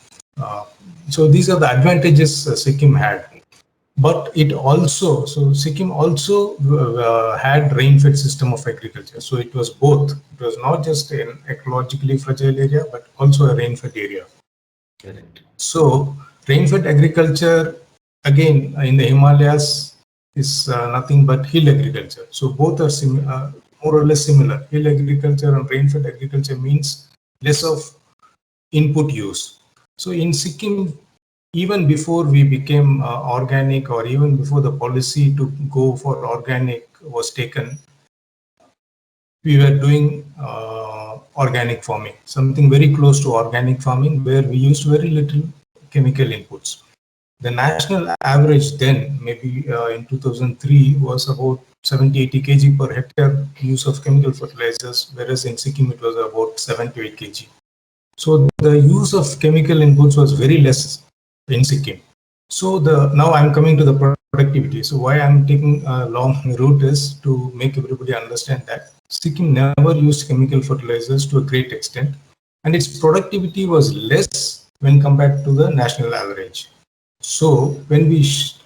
So these are the advantages Sikkim had. But it also, so Sikkim also had rain-fed system of agriculture. So it was both. It was not just an ecologically fragile area, but also a rain-fed area. Correct. So rain-fed agriculture, again, in the Himalayas is nothing but hill agriculture. So both are more or less similar. Hill agriculture and rain-fed agriculture means less of input use. So in Sikkim, even before we became organic, or even before the policy to go for organic was taken, we were doing organic farming, something very close to organic farming, where we used very little chemical inputs. The national average then, maybe in 2003, was about 70-80 kg per hectare use of chemical fertilizers, whereas in Sikkim it was about 7 to 8 kg. So the use of chemical inputs was very less in Sikkim. So now I'm coming to the productivity. So why I'm taking a long route is to make everybody understand that Sikkim never used chemical fertilizers to a great extent, and its productivity was less when compared to the national average. So when we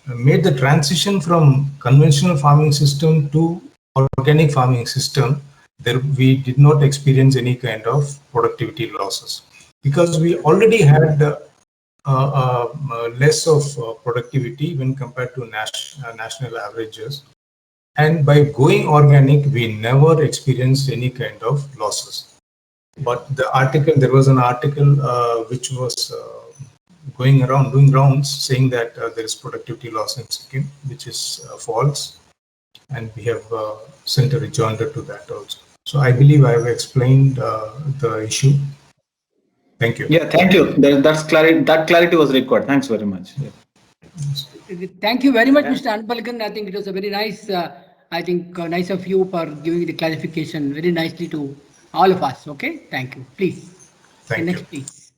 made the transition from conventional farming system to organic farming system, we did not experience any kind of productivity losses, because we already had less of productivity when compared to national averages. And by going organic, we never experienced any kind of losses. But there was an article which was going around, doing rounds, saying that there is productivity loss in Sikkim, which is false. And we have sent a rejoinder to that also. So I believe I have explained the issue. Thank you. Yeah, thank you. That's clarity. That clarity was required. Thanks very much. Yeah. Thank you very much, Mr. Anpalkan. I think it was a very nice, nice of you for giving the clarification very nicely to all of us. Okay, thank you. Please. Thank next, you. please.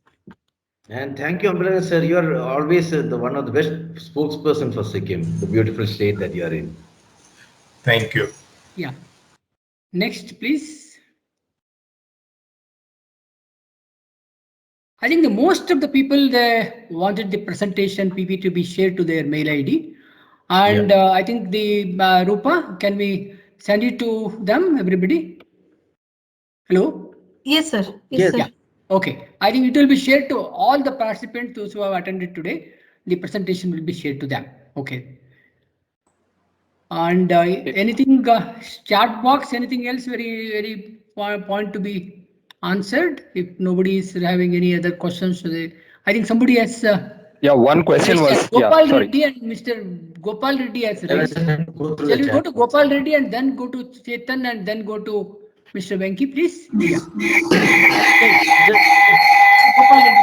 And thank you, Anpalkan sir. You are always the one of the best spokesperson for Sikkim, the beautiful state that you are in. Thank you. Yeah. Next, please. I think the most of the people they wanted the presentation PP to be shared to their mail ID, and I think the Rupa, can we send it to them, everybody? Hello. Yes, sir. Yes, sir. Yeah. Okay. I think it will be shared to all the participants, those who have attended today. The presentation will be shared to them. Okay. And anything chat box, anything else very point to be answered? If nobody is having any other questions today, I think somebody has. Yeah, one question was Gopal sorry. Reddy and Mr. Gopal Reddy has raised. Shall we go to Gopal Reddy and then go to Chetan and then go to Mr. Venki, please? Yeah. Gopal Reddy.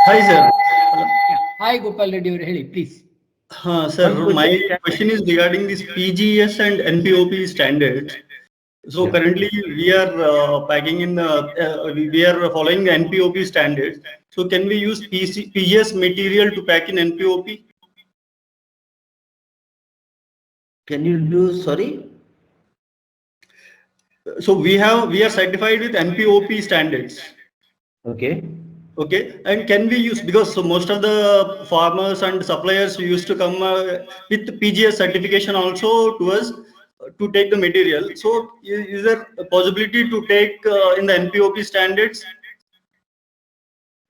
Hi, sir. Yeah. Hi, Gopal Reddy, please. Sir, my question is regarding this PGS and NPOP standards. So currently we are packing in, we are following the NPOP standards. So can we use PGS material to pack in NPOP? Can you do, sorry? So we are certified with NPOP standards. Okay. Okay, and can we use, because so most of the farmers and suppliers used to come with PGS certification also to us to take the material. So is there a possibility to take in the NPOP standards?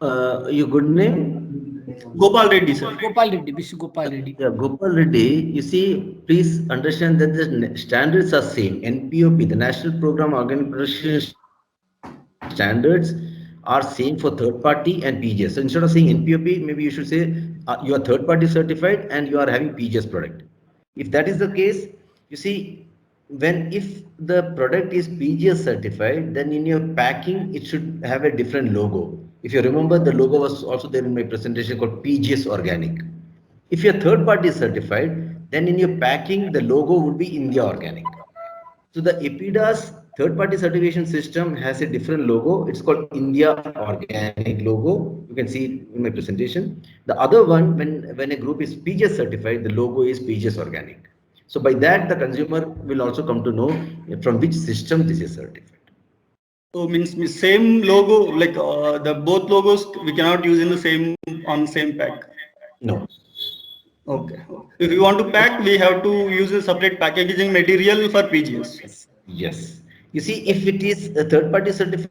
Your good name? Gopal Reddy, sir. Gopal Reddy, Mr. Gopal Reddy. Yeah, Gopal Reddy, you see, please understand that the standards are same. NPOP, the National Program Organic Production Standards, are same for third party and PGS. So instead of saying NPOP, maybe you should say you are third party certified and you are having PGS product. If that is the case, you see, if the product is PGS certified, then in your packing it should have a different logo. If you remember, the logo was also there in my presentation called PGS Organic. If your third party is certified, then in your packing the logo would be India Organic. So the EPIDA's third-party certification system has a different logo. It's called India Organic logo. You can see it in my presentation. The other one, when a group is PGS certified, the logo is PGS Organic. So by that, the consumer will also come to know from which system this is certified. So means same logo, like the both logos we cannot use in the same on same pack. No. Okay. If we want to pack, we have to use a separate packaging material for PGS. Yes. You see, if it is a third-party certified,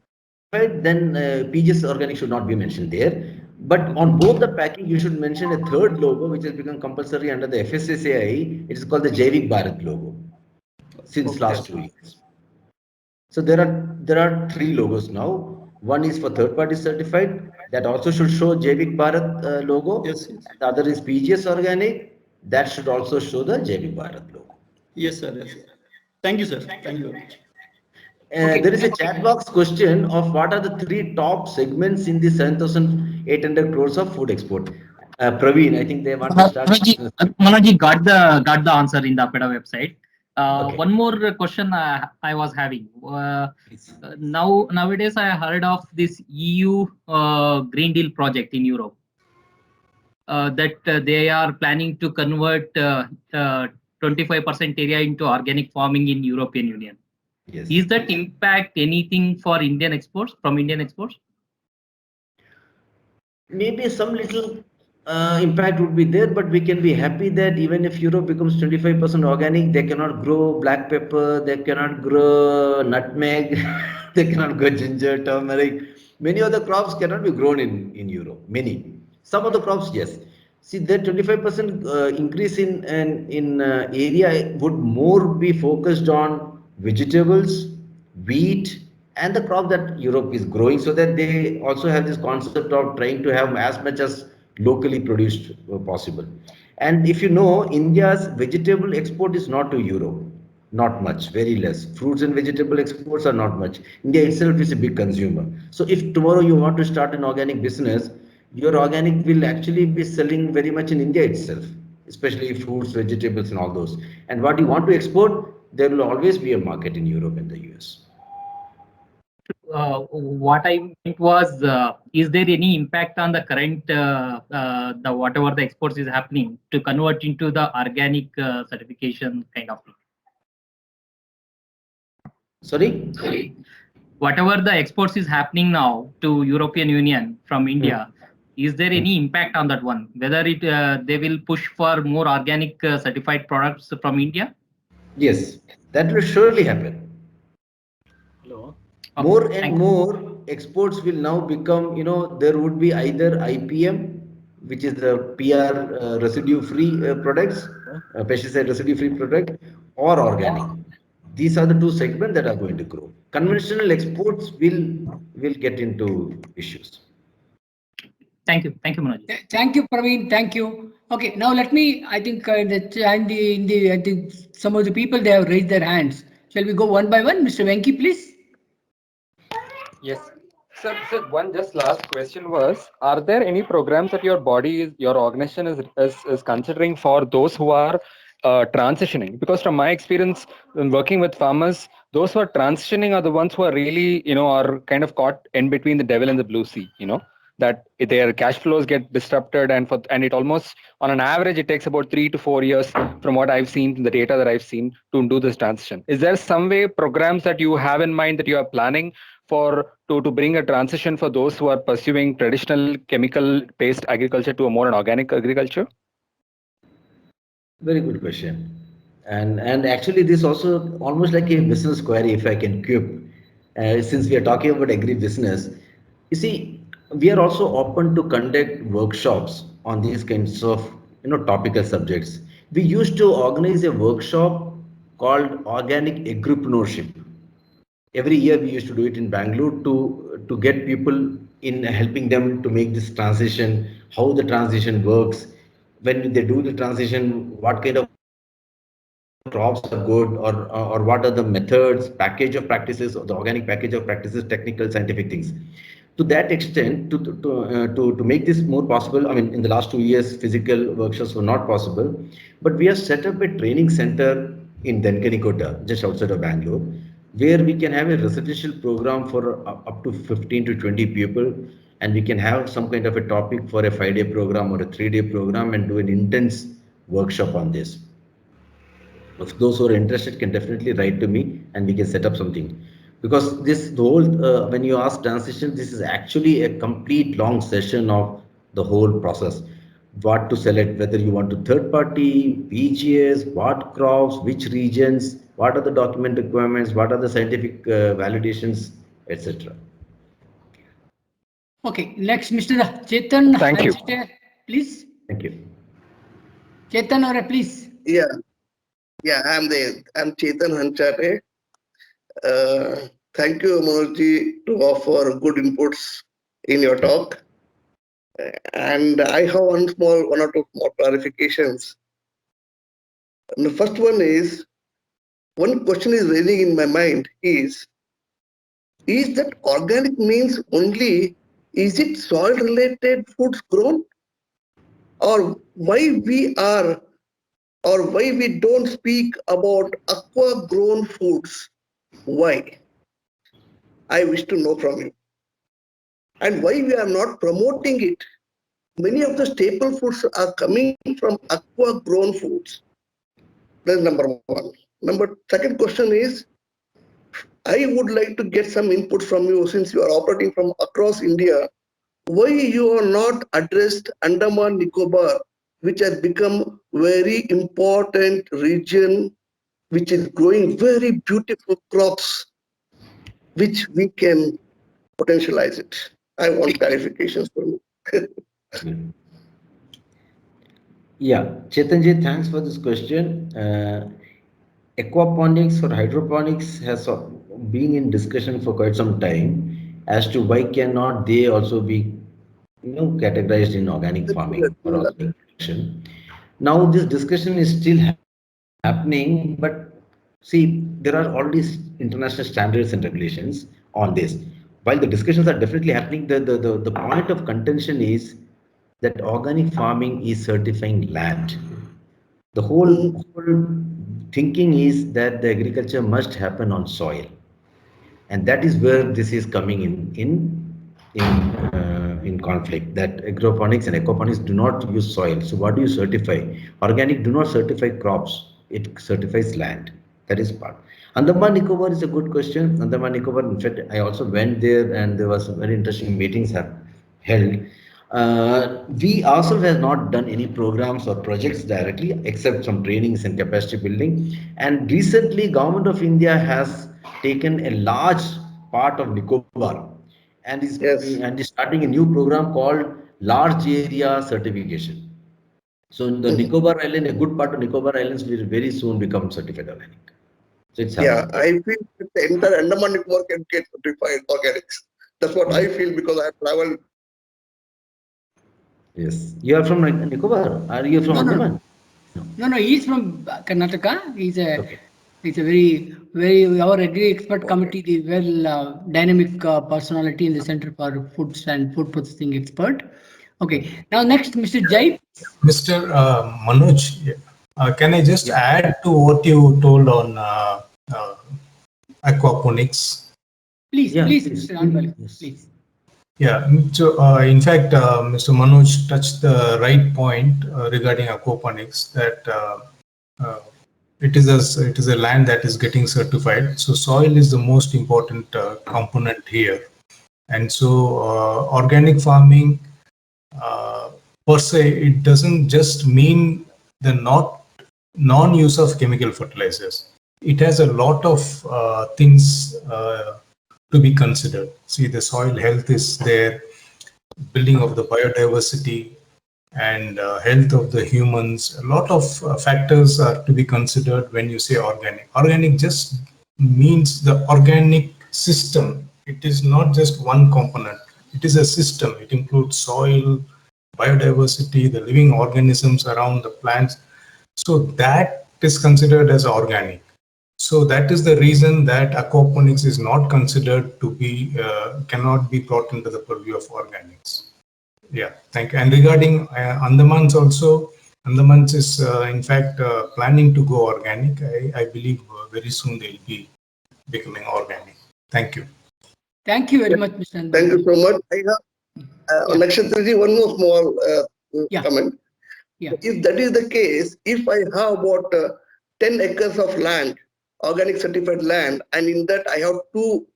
then PGS organic should not be mentioned there. But on both the packing, you should mention a third logo, which has become compulsory under the FSSAI. It is called the Jaivik Bharat logo since last 2 years. So there are 3 logos now. One is for third-party certified. That also should show Jaivik Bharat logo. Yes. The other is PGS organic. That should also show the Jaivik Bharat logo. Yes, sir. Yes, sir. Thank you, sir. Thank you very much. There is a chat box question of what are the 3 top segments in the 7,800 crores of food export. Praveen, I think they want to start. Manoj got the answer in the APEDA website. Okay. One more question I was having. Nowadays I heard of this EU Green Deal project in Europe that they are planning to convert 25% area into organic farming in European Union. Yes. Is that impact anything for Indian exports, from Indian exports? Maybe some little impact would be there, but we can be happy that even if Europe becomes 25% organic, they cannot grow black pepper, they cannot grow nutmeg, they cannot grow ginger, turmeric. Many of the crops cannot be grown in Europe. Many. Some of the crops, yes. See, that 25% increase in area would more be focused on vegetables, wheat, and the crop that Europe is growing, so that they also have this concept of trying to have as much as locally produced possible. And if you know, India's vegetable export is not to Europe, not much, very less. Fruits and vegetable exports are not much. India itself is a big consumer. So if tomorrow you want to start an organic business, your organic will actually be selling very much in India itself, especially fruits, vegetables, and all those. And what you want to export, there will always be a market in Europe and the US. What I meant was, is there any impact on the current, the whatever the exports is happening to convert into the organic certification kind of thing? Sorry? Whatever the exports is happening now to European Union from India, is there any impact on that one? Whether it they will push for more organic certified products from India? Yes, that will surely happen. Hello. Okay, More and more exports will now become, there would be either IPM, which is the PR residue-free products, pesticide residue-free product, or organic. These are the 2 segments that are going to grow. Conventional exports will get into issues. Thank you, Manoj. Thank you, Praveen. Thank you. Okay, now let me. I think I think some of the people, they have raised their hands. Shall we go one by one, Mr. Venki, please? Yes. Sir, one just last question was, are there any programs that your organization is considering for those who are transitioning? Because from my experience in working with farmers, those who are transitioning are the ones who are really, are kind of caught in between the devil and the blue sea, that their cash flows get disrupted, and it almost, on an average, it takes about 3 to 4 years from what I've seen, the data that I've seen, to do this transition. Is there some way, programs that you have in mind that you are planning to bring a transition for those who are pursuing traditional chemical-based agriculture to a more organic agriculture? Very good question. And actually, this also almost like a business query, if I can quip, since we are talking about agri-business. You see, we are also open to conduct workshops on these kinds of topical subjects. We used to organize a workshop called Organic Agripreneurship. Every year we used to do it in Bangalore to get people in, helping them to make this transition, how the transition works, when they do the transition, what kind of crops are good, or what are the methods, package of practices, or the organic package of practices, technical, scientific things. To that extent, to make this more possible, I mean, in the last 2 years, physical workshops were not possible, but we have set up a training center in Denkanikota, just outside of Bangalore, where we can have a residential program for up to 15 to 20 people, and we can have some kind of a topic for a 5-day program or a 3-day program and do an intense workshop on this. If those who are interested can definitely write to me and we can set up something. Because the whole, when you ask transition, this is actually a complete long session of the whole process. What to select, whether you want to third party, PGS, what crops, which regions, what are the document requirements, what are the scientific validations, etc. Okay, next, Mr. Chetan. Thank you. Please. Thank you. Chetan, or please. Yeah, I'm Chetan Hanchare. Thank you, Manojji, to offer good inputs in your talk. And I have one or two more clarifications. And the first one is, one question is raising in my mind is that organic means only, is it soil related foods grown? Or why we don't speak about aqua grown foods? Why? I wish to know from you. And why we are not promoting it? Many of the staple foods are coming from aqua grown foods. That's number one. Second question is, I would like to get some input from you, since you are operating from across India. Why you are not addressed Andaman Nicobar, which has become very important region, which is growing very beautiful crops, which we can potentialize it. I want clarifications from you. Yeah, Chetanji, thanks for this question. Aquaponics or hydroponics has been in discussion for quite some time as to why cannot they also be, categorized in organic farming or organic production. Now this discussion is still happening, but see, there are already international standards and regulations on this. While the discussions are definitely happening, the point of contention is that organic farming is certifying land. The whole thinking is that the agriculture must happen on soil, and that is where this is coming in conflict. That agroponics and aquaponics do not use soil. So what do you certify? Organic do not certify crops; it certifies land. That is part. Andaman Nicobar is a good question. Andaman Nicobar, in fact, I also went there, and there was very interesting meetings have held. We ourselves have not done any programs or projects directly, except some trainings and capacity building. And recently, Government of India has taken a large part of Nicobar and is starting a new program called Large Area Certification. So in the Nicobar Island, a good part of Nicobar Islands will very soon become certified organic. So it's happening. Yeah, I feel that the entire Andaman Nicobar can get certified organics. That's what I feel, because I have traveled. Yes. You are from Nicobar? Are you from Andaman? No, he's from Karnataka. He's a very our agri expert committee, the dynamic personality in the Center for Foods and Food Processing Expert. Okay, now next, Mr. Jai. Mr. Manoj, can I just add to what you told on aquaponics? Please, Mr. Anbal, please. Yeah, so in fact, Mr. Manoj touched the right point regarding aquaponics, that it is a land that is getting certified. So soil is the most important component here, and so organic farming per se, it doesn't just mean the non-use of chemical fertilizers. It has a lot of things to be considered. See, the soil health is there, building of the biodiversity, and health of the humans. A lot of factors are to be considered when you say organic. Organic just means the organic system. It is not just one component. It is a system. It includes soil, biodiversity, the living organisms around the plants. So that is considered as organic. So that is the reason that aquaponics is not considered to be, cannot be brought into the purview of organics. Yeah, thank you. And regarding Andamans also, Andamans is in fact planning to go organic. I believe very soon they'll be becoming organic. Thank you. Thank you very much, Mr. Andamans. Thank you so much. I have Nakshatraji, one more small comment. Yeah. If that is the case, if I have about 10 acres of land, organic certified land, and in that I have 2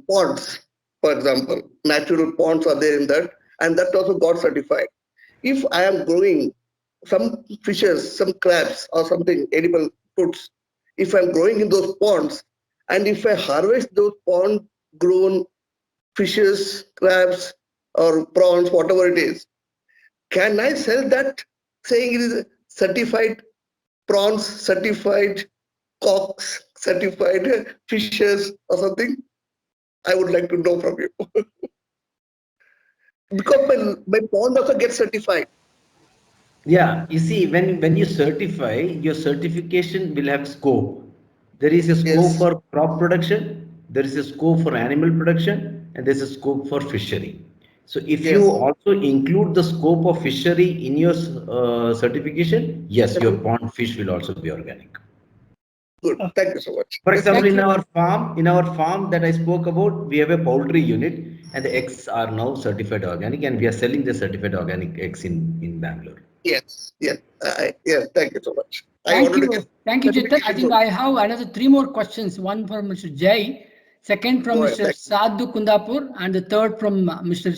ponds, for example, natural ponds are there in that, and that also got certified. If I am growing some fishes, some crabs or something, edible foods, if I'm growing in those ponds, and if I harvest those pond grown fishes, crabs, or prawns, whatever it is, can I sell that saying it is certified prawns, certified cocks, certified fishes or something? I would like to know from you. Because my pond also gets certified. Yeah, you see, when you certify, your certification will have scope. There is a scope Yes. for crop production, there is a scope for animal production, and there's a scope for fishery. So if you Yes. also include the scope of fishery in your certification, yes, your pond fish will also be organic. Good. Thank you so much. For example, Thank in you. our farm that I spoke about, we have a poultry unit, and the eggs are now certified organic, and we are selling the certified organic eggs in Bangalore. Yes. Yes. Yes. Thank you so much. Thank you. Thank you, Chetan. I think I have another 3 more questions. One from Mr. Jai, second from Go ahead. Mr. Sadhu Kundapur, and the third from Mr.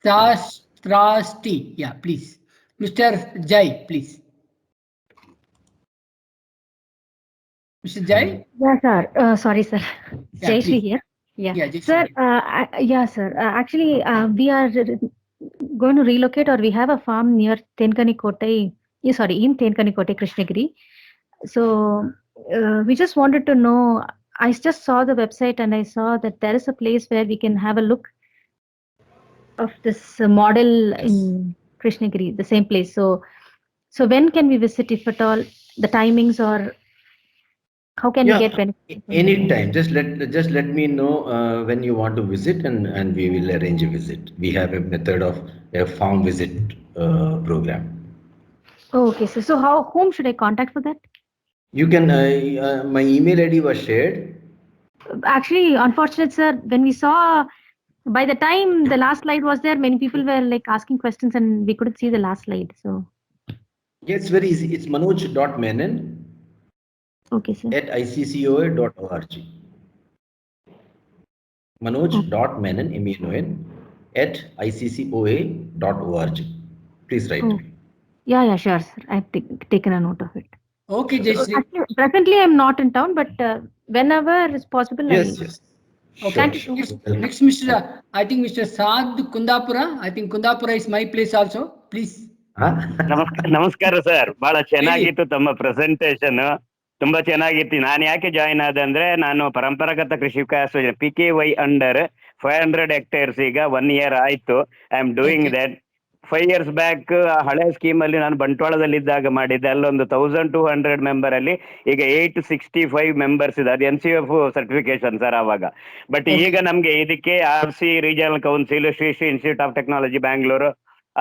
Strasti. Yeah, please. Mr. Jai, please. Mr. Jai? Yeah, sir. Sorry, sir. Yeah, Jai Shri please. here. Yeah, Yeah, Jai sir. Shri. Yeah, sir. Actually, we are going to relocate, or we have a farm near Tenkanikote. Sorry, in Tenkanikote, Krishnagiri. So we just wanted to know. I just saw the website and I saw that there is a place where we can have a look of this model in Krishnagiri, the same place. So when can we visit, if at all? The timings, or how can we get benefit? Anytime. Just let me know when you want to visit, and we will arrange a visit. We have a method of a farm visit program. Oh, okay, so whom should I contact for that? You can. My email ID was shared. Actually, unfortunate, sir. When we saw, by the time the last slide was there, many people were like asking questions, and we couldn't see the last slide. So. Yeah, it's very easy. It's manoj.menon. Okay, sir. At iccoa.org. Manoj.menon, MENON, at iccoa.org. Please write. Oh. Yeah, sure, sir. I've taken a note of it. Okay, Jayshree. Actually, presently, I'm not in town, but whenever it's possible, Yes. Okay. Thank you so much. Next, Mr. I think Mr. Sadhu Kundapura. I think Kundapura is my place also. Please. ನಮಸ್ಕಾರ sir, ಬಹಳ ಚೆನ್ನಾಗಿತ್ತು ತಮ್ಮ presentation. ತುಂಬಾ ಚೆನ್ನಾಗಿತ್ತು. ನಾನು ಯಾಕೆ join ಆದೆ ಅಂದ್ರೆ, ನಾನು ಪರಂಪರಾಗತ ಕೃಷಿ ವಿಕಾಸ ಯೋಜನೆ PKY ಅಂಡರ್ 500 hectares ಈಗ 1 year ಆಯ್ತು. I am doing that. 5 years back ಹಳೆ ಸ್ಕೀಮ್ ಅಲ್ಲಿ ನಾನು ಬಂಟ್ವಾಳದಲ್ಲಿದ್ದಾಗ ಮಾಡಿದ್ದೆ. ಅಲ್ಲೊಂದು 1200 ಮೆಂಬರ್ ಅಲ್ಲಿ ಈಗ 865 ಮೆಂಬರ್ಸ್ ಇದೆ. ಅದು NCF ಸರ್ಟಿಫಿಕೇಶನ್ ಸರ್ ಅವಾಗ. ಬಟ್ ಈಗ ನಮ್ಗೆ ಇದಕ್ಕೆ RC regional council, Shri institute of technology Bangalore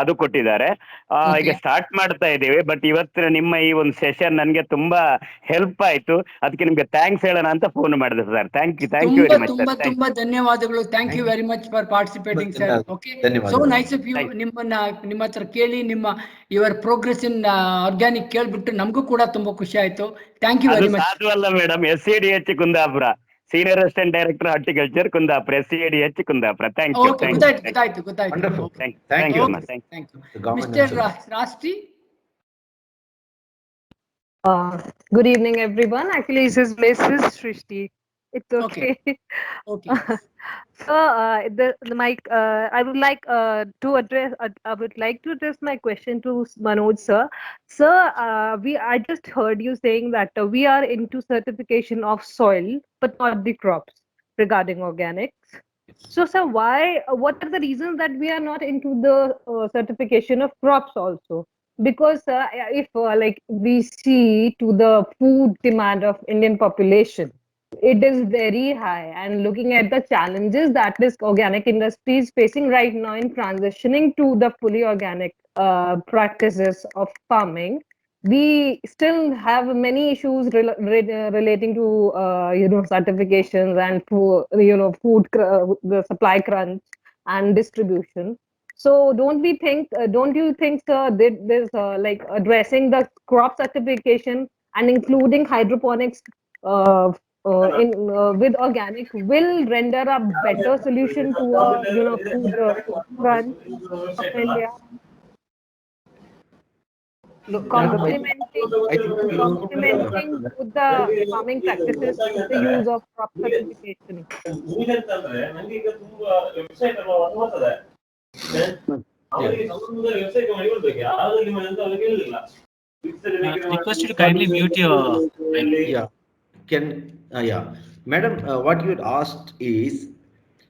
ಅದು ಕೊಟ್ಟಿದ್ದಾರೆ. ಈಗ ಸ್ಟಾರ್ಟ್ ಮಾಡ್ತಾ ಇದ್ದೀವಿ. ಬಟ್ ಇವತ್ತು ನಿಮ್ಮ ಈ ಒಂದು ಸೆಷನ್ ನನಗೆ ತುಂಬಾ ಹೆಲ್ಪ್ ಆಯ್ತು. ಅದಕ್ಕೆ ನಿಮ್ಗೆ ಥ್ಯಾಂಕ್ಸ್ ಹೇಳೋಣ ಅಂತ ಫೋನ್ ಮಾಡಿದೆ sir. Thank you very much sir. ತುಂಬಾ ಧನ್ಯವಾದಗಳು. Thank you very much for participating sir. Okay, so nice of you. ನಿಮ್ಮ ಹತ್ರ ಕೇಳಿ ಯುವರ್ ಪ್ರೋಗ್ರೆಸ್ ಇನ್ ಆರ್ಗ್ಯಾನಿಕ್ ಕೇಳ್ಬಿಟ್ಟು ನಮಗೂ ಕೂಡ ತುಂಬಾ ಖುಷಿ ಆಯ್ತು. Thank you very much. Sadhu ಅಲ್ಲ madam, SCDH Kundapura, senior assistant director horticulture Kundapura, SCDH Kundapura. Thank you. ಗೊತ್ತಾಯ್ತು. Thank you. Mr. Rasti. Good evening, everyone. Actually, this is Mrs. Shrishti. It's okay. Okay. So, I would like to address. I would like to address my question to Manoj sir. Sir, I just heard you saying that we are into certification of soil, but not the crops regarding organics. So, sir, what are the reasons that we are not into the certification of crops also? Because if like we see to the food demand of Indian population, it is very high, and looking at the challenges that this organic industry is facing right now in transitioning to the fully organic practices of farming, we still have many issues relating to certifications and food the supply crunch and distribution. So don't you think, sir, that this like addressing the crop certification and including hydroponics with organic will render a better solution to food crunch of India? Complementing with the farming practices with the use of crop certification. Request you to kindly mute your mic. Yeah, madam, what you had asked is,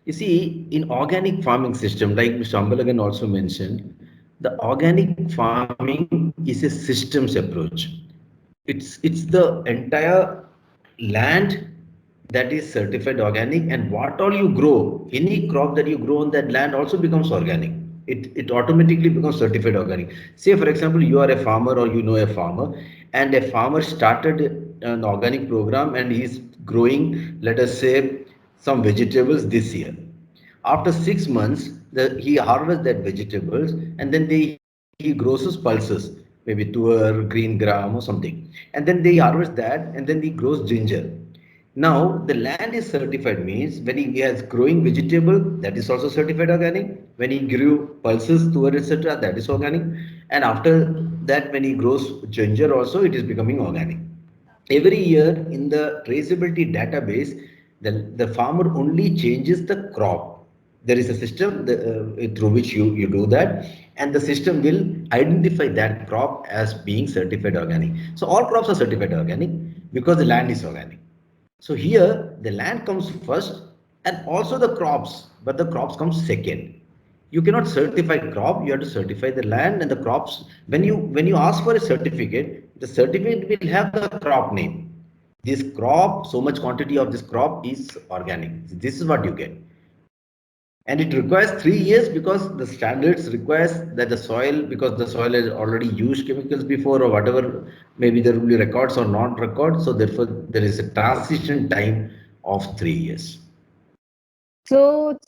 you see, in organic farming system, like Mr. Ambalagan also mentioned, the organic farming is a systems approach. It's the entire land that is certified organic, and what all you grow, any crop that you grow on that land also becomes organic. It automatically becomes certified organic. Say for example, you are a farmer or you know a farmer, and a farmer started an organic program and he's growing, let us say, some vegetables this year. After 6 months, he harvests that vegetables, and then he grows his pulses, maybe tuor, green gram or something. And then they harvest that, and then he grows ginger. Now the land is certified means when he has growing vegetable, that is also certified organic. When he grew pulses, tuor, etc., that is organic. And after that, when he grows ginger also, it is becoming organic. Every year in the traceability database, the farmer only changes the crop. There is a system through which you do that, and the system will identify that crop as being certified organic. So all crops are certified organic because the land is organic. So here the land comes first and also the crops, but the crops come second. You cannot certify crop, you have to certify the land and the crops. When you ask for a certificate, the certificate will have the crop name. This crop, so much quantity of this crop is organic. This is what you get. And it requires 3 years because the standards requires that the soil, because the soil has already used chemicals before or whatever, maybe there will be records or not records. So therefore there is a transition time of 3 years. So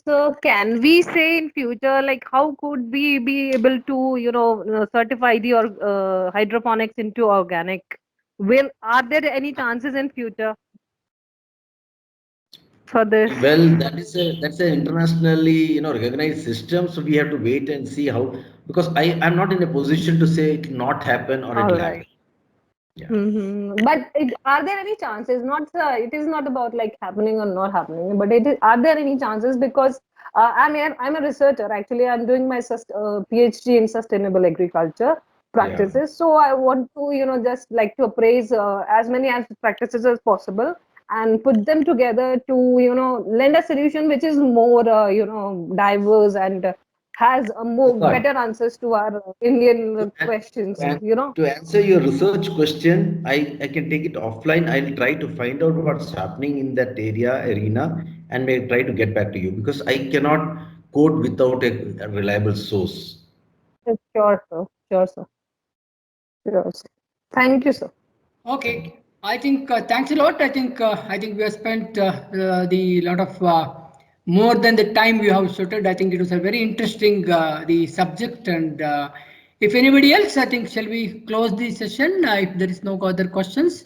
can we say in future, like how could we be able to, certify the hydroponics into organic? Are there any chances in future for this? Well, that's an internationally recognized system. So we have to wait and see how, because I'm not in a position to say it will not happen or it will happen. Yeah. But are there any chances? It is not about like happening or not happening, but are there any chances? Because I'm a researcher. Actually, I'm doing my PhD in sustainable agriculture practices. Yeah. So I want to just like to appraise as many practices as possible and put them together to lend a solution which is more diverse and has a more better answers to our Indian questions. To answer your research question, I can take it offline. I'll try to find out what's happening in that arena, and may try to get back to you because I cannot quote without a reliable source. Sure, sir. Sure, sir. Sure, sir. Thank you, sir. Okay. I think thanks a lot. I think we have spent the lot of more than the time we have shooted. I think it was a very interesting the subject, and if anybody else, I think shall we close the session if there is no other questions?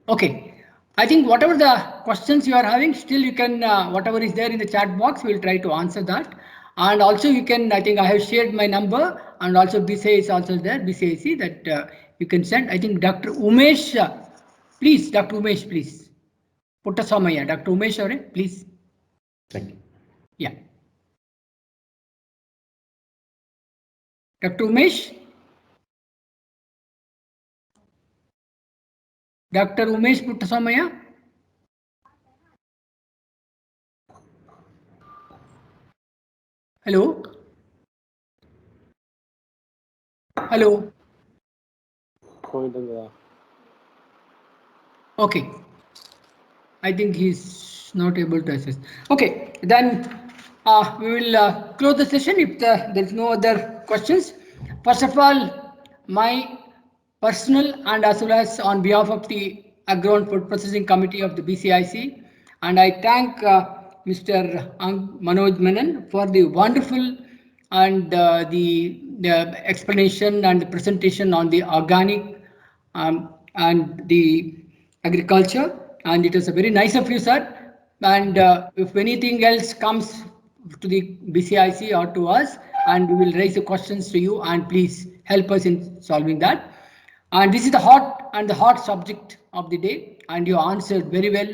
Okay. I think whatever the questions you are having, still you can whatever is there in the chat box, we will try to answer that. And also you can, I think I have shared my number, and also BCA is also there, BCAC, that you can send. I think Dr. Umesh, please, Dr. Umesh, please. Puttaswamy, Dr. Umesh, please. Thank you. Yeah. Dr. Umesh? Dr. Umesh Puttaswamy? Hello? Hello? Okay. I think he's not able to access. Okay, then we will close the session if there's no other questions. First of all, my personal and as well as on behalf of the Agro and Food Processing Committee of the BCIC, and I thank Mr. Manoj Menon for the wonderful and the explanation and the presentation on the organic and the agriculture. And it was a very nice of you, sir. And if anything else comes to the BCIC or to us, and we will raise the questions to you, and please help us in solving that. And this is the hot subject of the day, and you answered very well.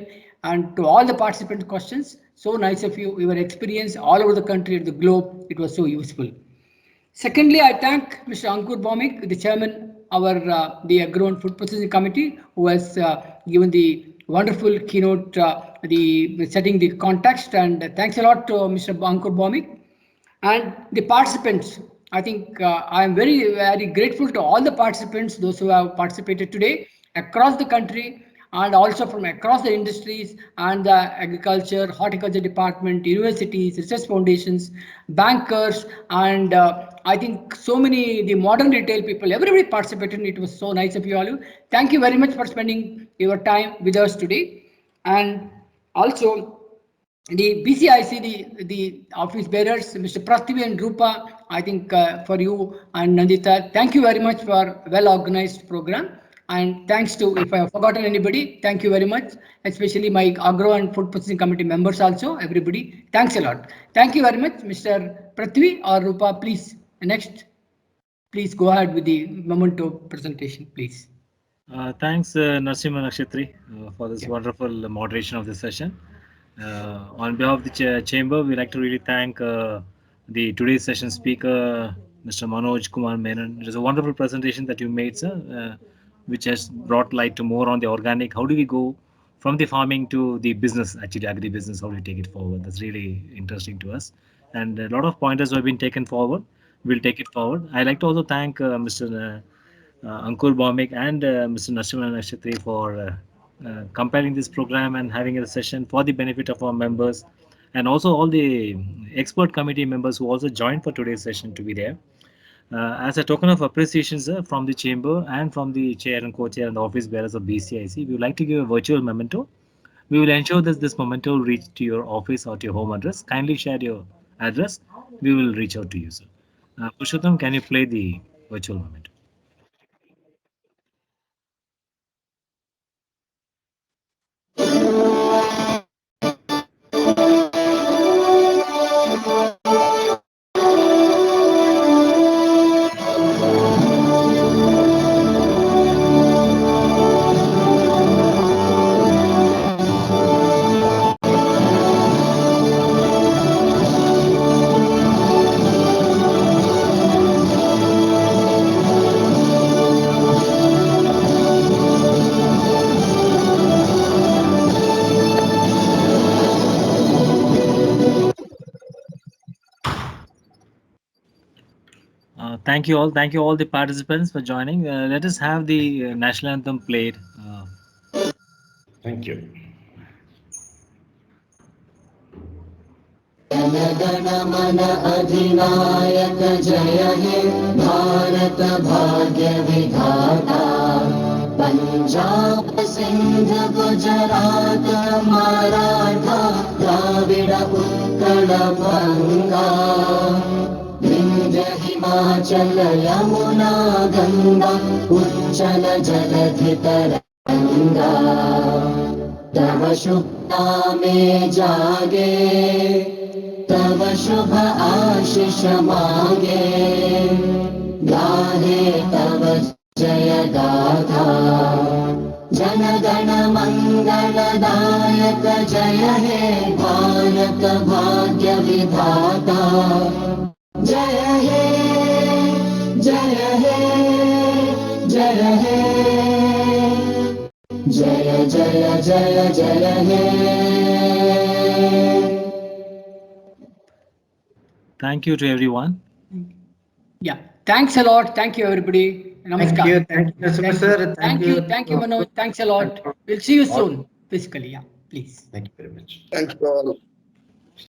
And to all the participant questions, so nice of you. Your experience all over the country and the globe, it was so useful. Secondly, I thank Mr. Ankur Bhaumik, the chairman of the Agro and Food Processing Committee, who has given the wonderful keynote, the setting the context. And thanks a lot to Mr. Ankur Bhaumik and the participants. I think I am very, very grateful to all the participants, those who have participated today across the country and also from across the industries and the agriculture, horticulture department, universities, research foundations, bankers, and I think so many, the modern retail people, everybody participated. It was so nice of you all. Thank you very much for spending your time with us today. And also, the BCIC, the office bearers, Mr. Prithvi and Rupa, I think for you and Nandita, thank you very much for well-organized program. And thanks to, if I have forgotten anybody, thank you very much, especially my Agro and Food Processing Committee members also, everybody. Thanks a lot. Thank you very much, Mr. Prithvi or Rupa, please. Next, please go ahead with the memento presentation, please. Thanks, Narasimha Nakshatri, for this wonderful moderation of the session. On behalf of the chamber, we'd like to really thank the today's session speaker, Mr. Manoj Kumar Menon. It is a wonderful presentation that you made, sir, which has brought light to more on the organic. How do we go from the farming to the business, actually agri-business, how do we take it forward? That's really interesting to us. And a lot of pointers have been taken forward. We'll take it forward. I'd like to also thank Mr. Ankur Bhaumik and Mr. Narasimha Nakshatri for compiling this program and having a session for the benefit of our members, and also all the expert committee members who also joined for today's session to be there. As a token of appreciation, sir, from the chamber and from the chair and co-chair and the office bearers of BCIC, we would like to give a virtual memento. We will ensure that this memento will reach to your office or to your home address. Kindly share your address. We will reach out to you, sir. Purushottam, can you play the virtual memento? Thank you all the participants for joining. Let us have the national anthem played. Thank you. जनगणमन अधिनायक जय हे भारत भाग्य विधाता पंजाब सिंध गुजरात मराठा द्राविड़ उत्कल बंगा विंध्य हिमाचल यमुना गंगा उच्चल जलधि तरंगा तव शुभ नामे जागे तव शुभ आशीष मांगे गाहे तव जय गाथा जनगण मंगलदायक जय हे भारत भाग्य विधाता जय हे जय हे जय हे जय जय जय जय हे. Thank you to everyone. Yeah, thanks a lot. Thank you, everybody. Namaskar. Thank you, sir. Thank you, Manoj. Thanks a lot. We'll see you soon, physically. Yeah, please. Thank you very much. Thank you all.